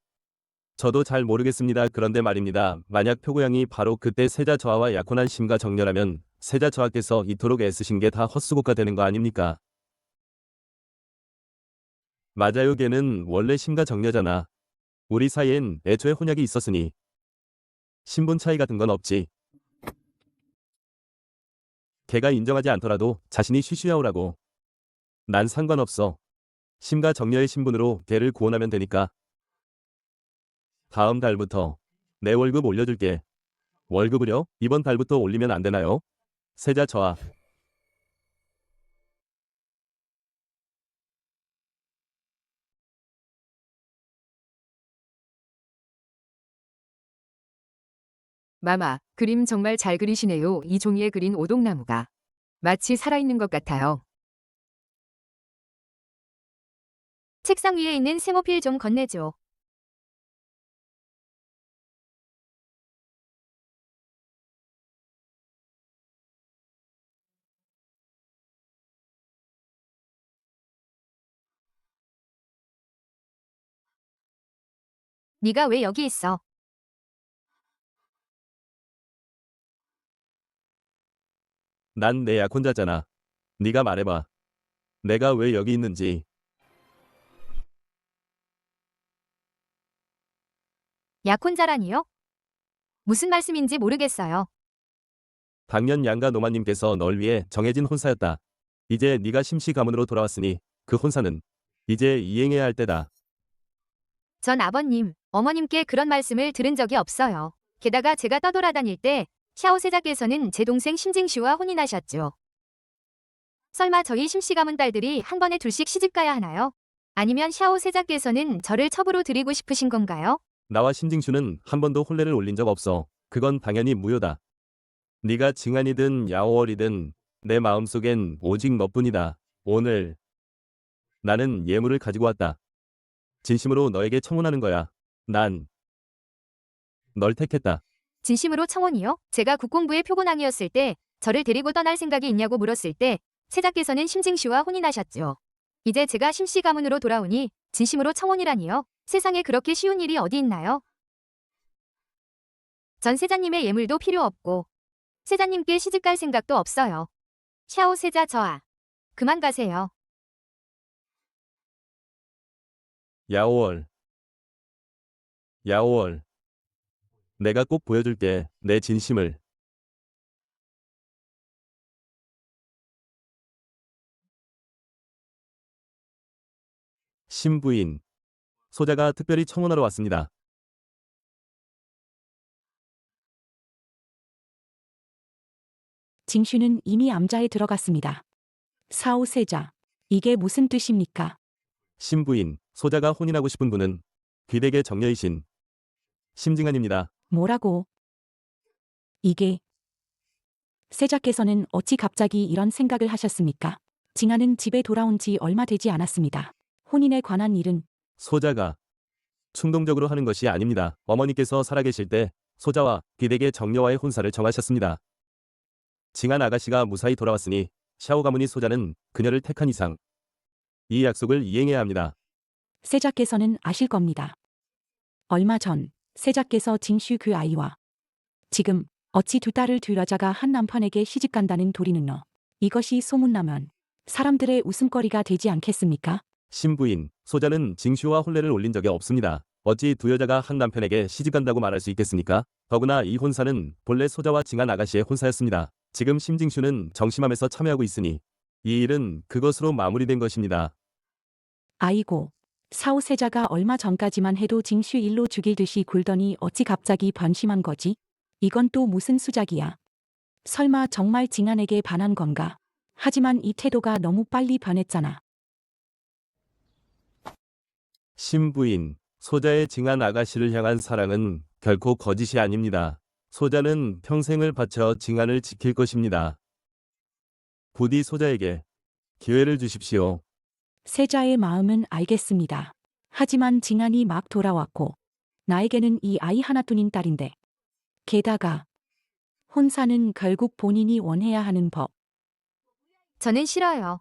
저도 잘 모르겠습니다. 그런데 말입니다. 만약 표고양이 바로 그때 세자 저하와 약혼한 심가 정녀라면 세자 저하께서 이토록 애쓰신 게 다 헛수고가 되는 거 아닙니까? 맞아요. 걔는 원래 심가 정녀잖아. 우리 사이엔 애초에 혼약이 있었으니 신분 차이 같은 건 없지. 걔가 인정하지 않더라도 자신이 쉬쉬하오라고. 난 상관없어. 심가 정녀의 신분으로 걔를 구원하면 되니까. 다음 달부터 내 월급 올려줄게. 월급을요? 이번 달부터 올리면 안 되나요? 세자 저하. 마마, 그림 정말 잘 그리시네요. 이 종이에 그린 오동나무가 마치 살아있는 것 같아요. 책상 위에 있는 생호필 좀 건네줘. 네가 왜 여기 있어? 난 내 약혼자잖아. 네가 말해봐. 내가 왜 여기 있는지. 약혼자라니요? 무슨 말씀인지 모르겠어요. 당년 양가 노마님께서 널 위해 정해진 혼사였다. 이제 네가 심씨 가문으로 돌아왔으니 그 혼사는 이제 이행해야 할 때다. 전 아버님, 어머님께 그런 말씀을 들은 적이 없어요. 게다가 제가 떠돌아다닐 때 샤오세자께서는 제 동생 심징씨와 혼인하셨죠. 설마 저희 심씨 가문 딸들이 한 번에 둘씩 시집가야 하나요? 아니면 샤오세자께서는 저를 첩으로 드리고 싶으신 건가요? 나와 심징슈는 한 번도 혼례를 올린 적 없어. 그건 당연히 무효다. 네가 증안이든 야오월이든 내 마음속엔 오직 너뿐이다. 오늘 나는 예물을 가지고 왔다. 진심으로 너에게 청혼하는 거야. 난 널 택했다. 진심으로 청혼이요? 제가 국공부의 표본왕이었을 때 저를 데리고 떠날 생각이 있냐고 물었을 때 세자께서는 심징씨와 혼인하셨죠. 이제 제가 심씨 가문으로 돌아오니 진심으로 청혼이라니요? 세상에 그렇게 쉬운 일이 어디 있나요? 전 세자님의 예물도 필요 없고 세자님께 시집갈 생각도 없어요. 샤오 세자 저하. 그만 가세요. 야오월. 야오월. 내가 꼭 보여줄게. 내 진심을. 신부인. 소자가 특별히 청혼하러 왔습니다. 징슈는 이미 암자에 들어갔습니다. 사오세자. 이게 무슨 뜻입니까? 신부인. 소자가 혼인하고 싶은 분은 귀대계 정녀이신 심징안입니다. 뭐라고? 이게 세자께서는 어찌 갑자기 이런 생각을 하셨습니까? 징아는 집에 돌아온 지 얼마 되지 않았습니다. 혼인에 관한 일은 소자가 충동적으로 하는 것이 아닙니다. 어머니께서 살아계실 때 소자와 귀대계 정녀와의 혼사를 정하셨습니다. 징안 아가씨가 무사히 돌아왔으니 샤오 가문이 소자는 그녀를 택한 이상 이 약속을 이행해야 합니다. 세자께서는 아실 겁니다. 얼마 전 세자께서 징슈 그 아이와 지금 어찌 두 딸을 둔 여자가 한 남편에게 시집간다는 도리는 너. 이것이 소문나면 사람들의 웃음거리가 되지 않겠습니까? 신부인, 소자는 징슈와 혼례를 올린 적이 없습니다. 어찌 두 여자가 한 남편에게 시집간다고 말할 수 있겠습니까? 더구나 이 혼사는 본래 소자와 징안 아가씨의 혼사였습니다. 지금 심징슈는 정심함에서 참여하고 있으니 이 일은 그것으로 마무리된 것입니다. 아이고, 사후 세자가 얼마 전까지만 해도 징슈 일로 죽일 듯이 굴더니 어찌 갑자기 변심한 거지? 이건 또 무슨 수작이야? 설마 정말 징한에게 반한 건가? 하지만 이 태도가 너무 빨리 변했잖아. 신부인, 소자의 징한 아가씨를 향한 사랑은 결코 거짓이 아닙니다. 소자는 평생을 바쳐 징한을 지킬 것입니다. 부디 소자에게 기회를 주십시오. 세자의 마음은 알겠습니다. 하지만 징한이 막 돌아왔고 나에게는 이 아이 하나뿐인 딸인데 게다가 혼사는 결국 본인이 원해야 하는 법. 저는 싫어요.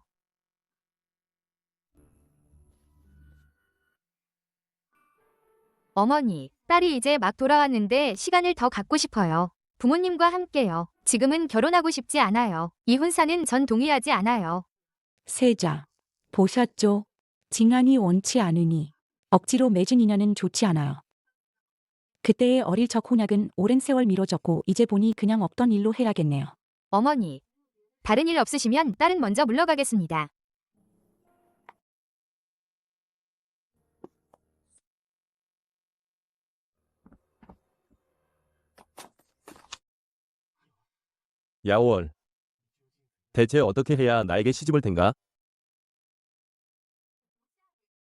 어머니, 딸이 이제 막 돌아왔는데 시간을 더 갖고 싶어요. 부모님과 함께요. 지금은 결혼하고 싶지 않아요. 이 혼사는 전 동의하지 않아요. 세자, 보셨죠? 징한이 원치 않으니 억지로 맺은 인연은 좋지 않아요. 그때의 어릴 적 혼약은 오랜 세월 미뤄졌고 이제 보니 그냥 없던 일로 해야겠네요. 어머니, 다른 일 없으시면 딸은 먼저 물러가겠습니다. 야월. 대체 어떻게 해야 나에게 시집을 텐가?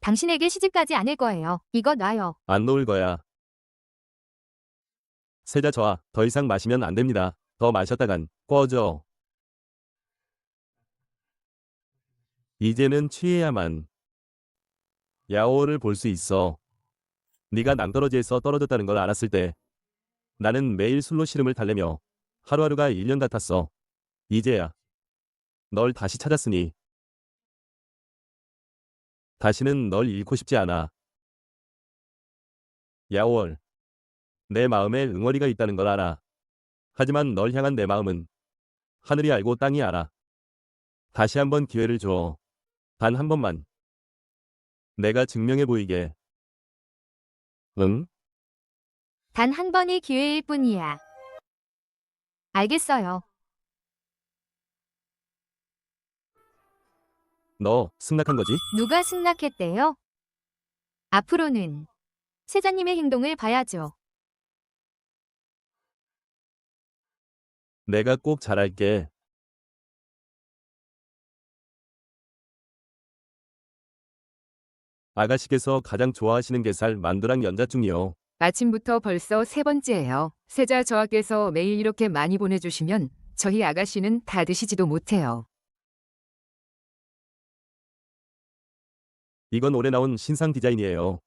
당신에게 시집가지 않을 거예요. 이거 놔요. 안 놓을 거야. 세자 저하, 더 이상 마시면 안 됩니다. 더 마셨다간 꺼져. 이제는 취해야만 야오를 볼 수 있어. 네가 낭떠러지에서 떨어졌다는 걸 알았을 때 나는 매일 술로 시름을 달래며 하루하루가 1년 같았어. 이제야 널 다시 찾았으니 다시는 널 잃고 싶지 않아. 야월, 내 마음에 응어리가 있다는 걸 알아. 하지만 널 향한 내 마음은 하늘이 알고 땅이 알아. 다시 한번 기회를 줘. 단 한 번만. 내가 증명해 보이게. 응? 단 한 번의 기회일 뿐이야. 알겠어요. 너 승낙한 거지? 누가 승낙했대요? 앞으로는 세자님의 행동을 봐야죠. 내가 꼭 잘할게. 아가씨께서 가장 좋아하시는 게살 만두랑 연자중이요. 아침부터 벌써 세 번째예요. 세자 저하께서 매일 이렇게 많이 보내주시면 저희 아가씨는 다 드시지도 못해요. 이건 올해 나온 신상 디자인이에요.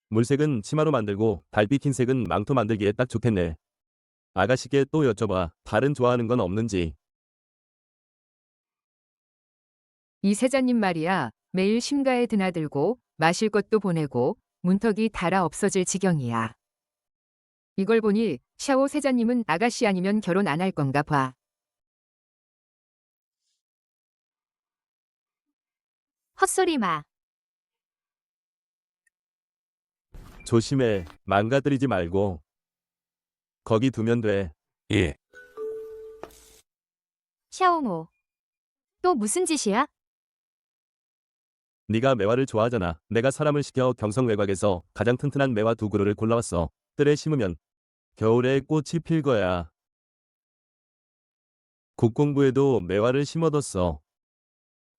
물색은 치마로 만들고 달빛 흰색은 망토 만들기에 딱 좋겠네. 아가씨께 또 여쭤봐. 다른 좋아하는 건 없는지. 이 세자님 말이야. 매일 심가에 드나들고 마실 것도 보내고 문턱이 달아 없어질 지경이야. 이걸 보니 샤오 세자님은 아가씨 아니면 결혼 안 할 건가 봐. 헛소리 마. 조심해. 망가뜨리지 말고. 거기 두면 돼. 예. 샤오모. 또 무슨 짓이야? 네가 매화를 좋아하잖아. 내가 사람을 시켜 경성 외곽에서 가장 튼튼한 매화 2그루를 골라왔어. 뜰에 심으면 겨울에 꽃이 필 거야. 국공부에도 매화를 심어뒀어.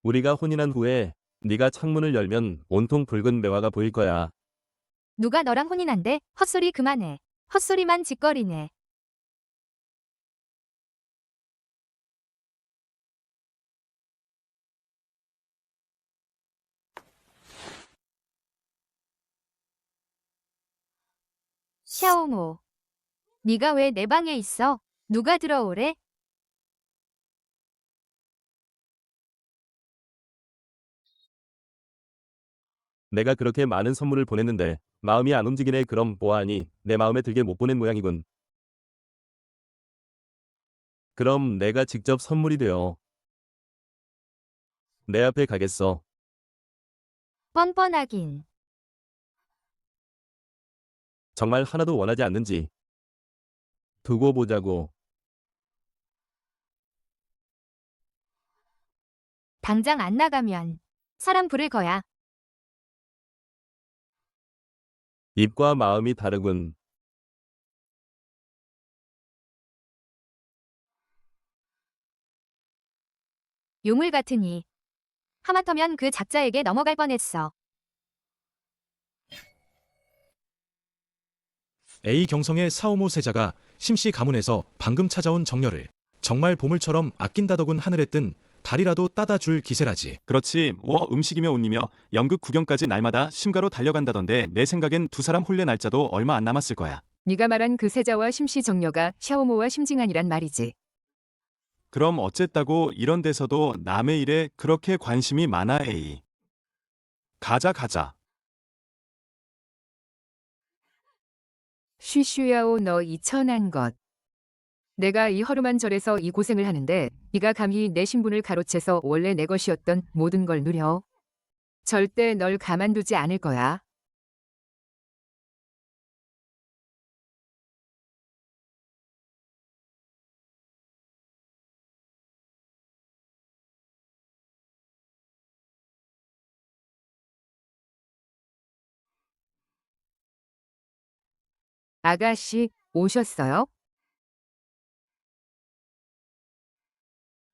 우리가 혼인한 후에 네가 창문을 열면 온통 붉은 매화가 보일 거야. 누가 너랑 혼인한대? 헛소리 그만해. 헛소리만 짓거리네. 샤오모. 네가 왜 내 방에 있어? 누가 들어오래? 내가 그렇게 많은 선물을 보냈는데 마음이 안 움직이네. 그럼 보아하니 내 마음에 들게 못 보낸 모양이군. 그럼 내가 직접 선물이 되어 내 앞에 가겠어. 뻔뻔하긴. 정말 하나도 원하지 않는지 두고 보자고. 당장 안 나가면 사람 부를 거야. 입과 마음이 다르군. 요물 같으니. 하마터면 그 작자에게 넘어갈 뻔했어. A 경성의 사오모 세자가 심씨 가문에서 방금 찾아온 정녀를 정말 보물처럼 아낀다더군 하늘에 뜬 달이라도 따다 줄 기세라지. 그렇지. 음식이며 옷이며 연극 구경까지 날마다 심가로 달려간다던데 내 생각엔 두 사람 혼례 날짜도 얼마 안 남았을 거야. 네가 말한 그 세자와 심씨 정녀가 샤오모와 심징한이란 말이지. 그럼 어쨌다고 이런 데서도 남의 일에 그렇게 관심이 많아, 에이. 가자. 쉬쉬야오 너 이 천한 것. 내가 이 허름한 절에서 이 고생을 하는데 네가 감히 내 신분을 가로채서 원래 내 것이었던 모든 걸 누려. 절대 널 가만두지 않을 거야. 아가씨, 오셨어요?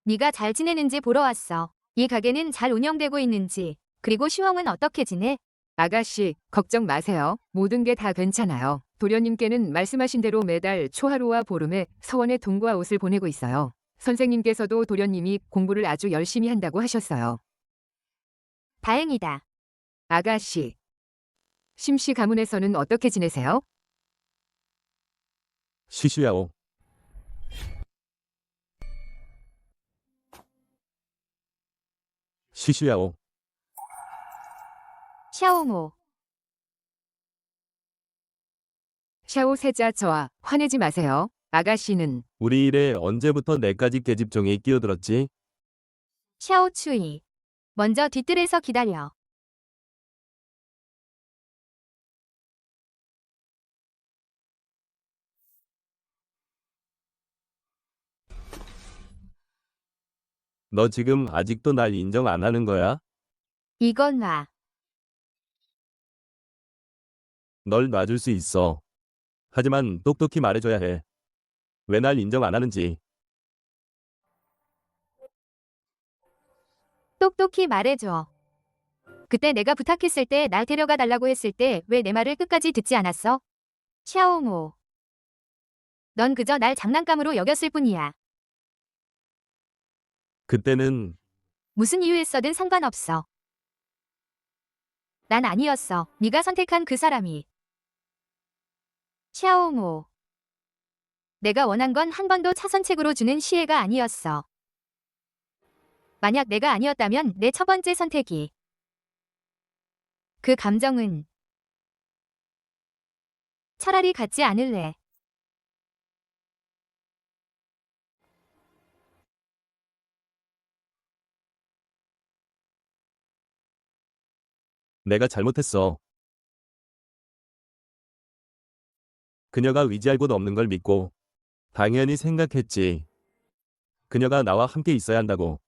네가 잘 지내는지 보러 왔어. 이 가게는 잘 운영되고 있는지, 그리고 시황은 어떻게 지내? 아가씨, 걱정 마세요. 모든 게 다 괜찮아요. 도련님께는 말씀하신 대로 매달 초하루와 보름에 서원에 돈과 옷을 보내고 있어요. 선생님께서도 도련님이 공부를 아주 열심히 한다고 하셨어요. 다행이다. 아가씨, 심씨 가문에서는 어떻게 지내세요? 쉬쉬야오. 쉬쉬야오. 샤오모. 샤오 세자 저와 화내지 마세요. 아가씨는 우리 일에 언제부터 내까지 계집종이 끼어들었지? 샤오추이. 먼저 뒤뜰에서 기다려. 너 지금 아직도 날 인정 안 하는 거야? 이건 놔. 널 놔줄 수 있어. 하지만 똑똑히 말해줘야 해. 왜 날 인정 안 하는지. 똑똑히 말해줘. 그때 내가 부탁했을 때 날 데려가 달라고 했을 때 왜 내 말을 끝까지 듣지 않았어? 샤오모. 넌 그저 날 장난감으로 여겼을 뿐이야. 그때는 무슨 이유였어든 상관없어. 난 아니었어. 네가 선택한 그 사람이. 샤오모. 내가 원한 건 한 번도 차선책으로 주는 시혜가 아니었어. 만약 내가 아니었다면 내 첫 번째 선택이. 그 감정은 차라리 갖지 않을래. 내가 잘못했어. 그녀가 의지할 곳 없는 걸 믿고 당연히 생각했지. 그녀가 나와 함께 있어야 한다고.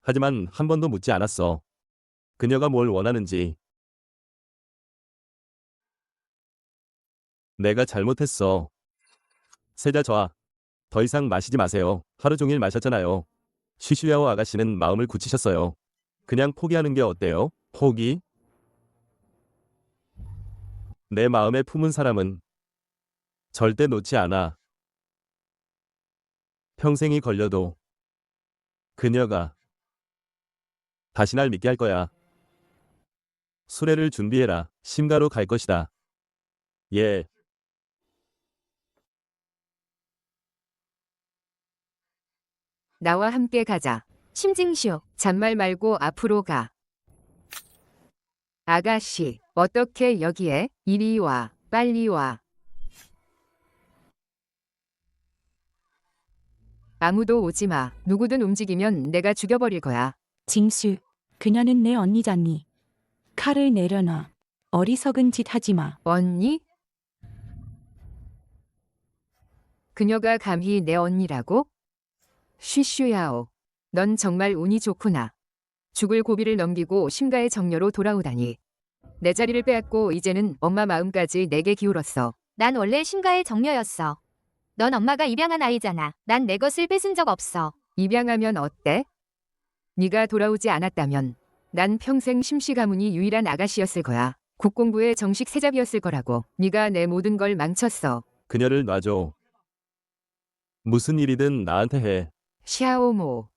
하지만 한 번도 묻지 않았어. 그녀가 뭘 원하는지. 내가 잘못했어. 세자 저하, 더 이상 마시지 마세요. 하루 종일 마셨잖아요. 쉬쉬야오 아가씨는 마음을 굳히셨어요. 그냥 포기하는 게 어때요? 포기? 내 마음에 품은 사람은 절대 놓지 않아. 평생이 걸려도 그녀가 다시 날 믿게 할 거야. 수레를 준비해라. 심가로 갈 것이다. 예. 나와 함께 가자. 심징쇼. 잔말 말고 앞으로 가. 아가씨, 어떻게 여기에? 이리 와, 빨리 와. 아무도 오지 마. 누구든 움직이면 내가 죽여버릴 거야. 징수, 그녀는 내 언니잖니. 칼을 내려놔. 어리석은 짓 하지 마. 언니? 그녀가 감히 내 언니라고? 쉬쉬야오. 넌 정말 운이 좋구나. 죽을 고비를 넘기고 심가의 정녀로 돌아오다니. 내 자리를 빼앗고 이제는 엄마 마음까지 내게 기울었어. 난 원래 심가의 정녀였어. 넌 엄마가 입양한 아이잖아. 난 내 것을 뺏은 적 없어. 입양하면 어때? 네가 돌아오지 않았다면 난 평생 심씨 가문이 유일한 아가씨였을 거야. 국공부의 정식 세자비였을 거라고. 네가 내 모든 걸 망쳤어. 그녀를 놔줘. 무슨 일이든 나한테 해. 샤오모.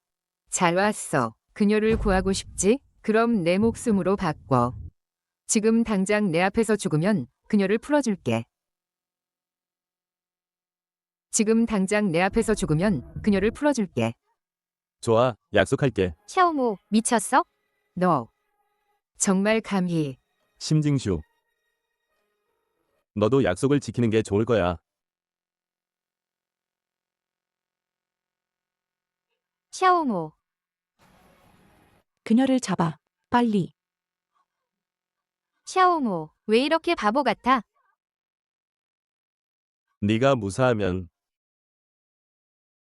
잘 왔어. 그녀를 구하고 싶지? 그럼 내 목숨으로 바꿔. 지금 당장 내 앞에서 죽으면 그녀를 풀어줄게. 지금 당장 내 앞에서 죽으면 그녀를 풀어줄게. 좋아, 약속할게. 샤오모, 미쳤어? 너 정말 감히. 심징슈. 너도 약속을 지키는 게 좋을 거야. 샤오모. 그녀를 잡아. 빨리. 샤오모, 왜 이렇게 바보 같아? 네가 무사하면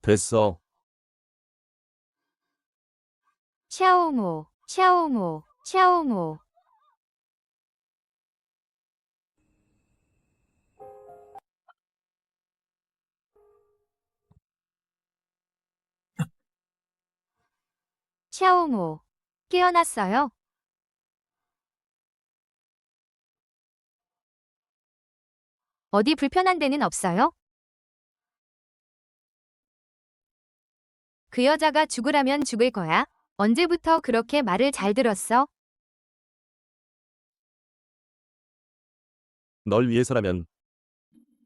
됐어. 샤오모, 샤오모, 샤오모. 샤오모, 깨어났어요? 어디 불편한 데는 없어요? 그 여자가 죽으라면 죽을 거야? 언제부터 그렇게 말을 잘 들었어? 널 위해서라면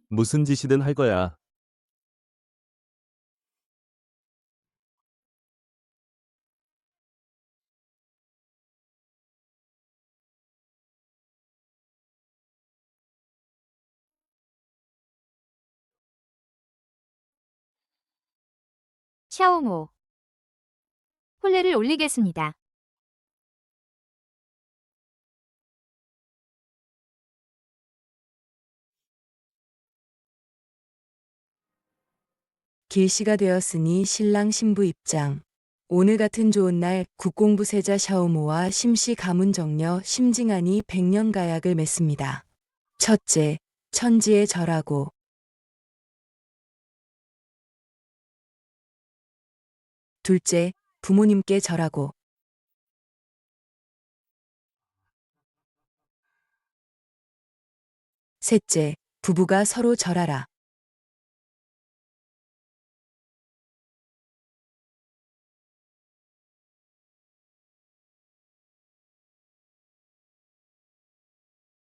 무슨 짓이든 할 거야. 샤오모. 혼례를 올리겠습니다. 길시가 되었으니 신랑 신부 입장. 오늘 같은 좋은 날 국공부 세자 샤오모와 심씨 가문 정녀 심징안이 백년 가약을 맺습니다. 첫째, 천지에 절하고. 둘째, 부모님께 절하고. 셋째, 부부가 서로 절하라.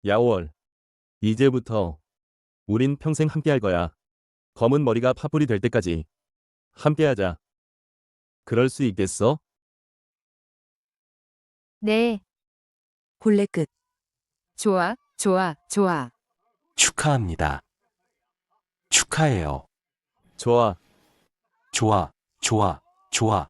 야오월. 이제부터 우린 평생 함께할 거야. 검은 머리가 파뿌리 될 때까지 함께하자. 그럴 수 있겠어? 네. 혼례 끝. 좋아, 좋아, 좋아. 축하합니다. 축하해요. 좋아. 좋아, 좋아, 좋아.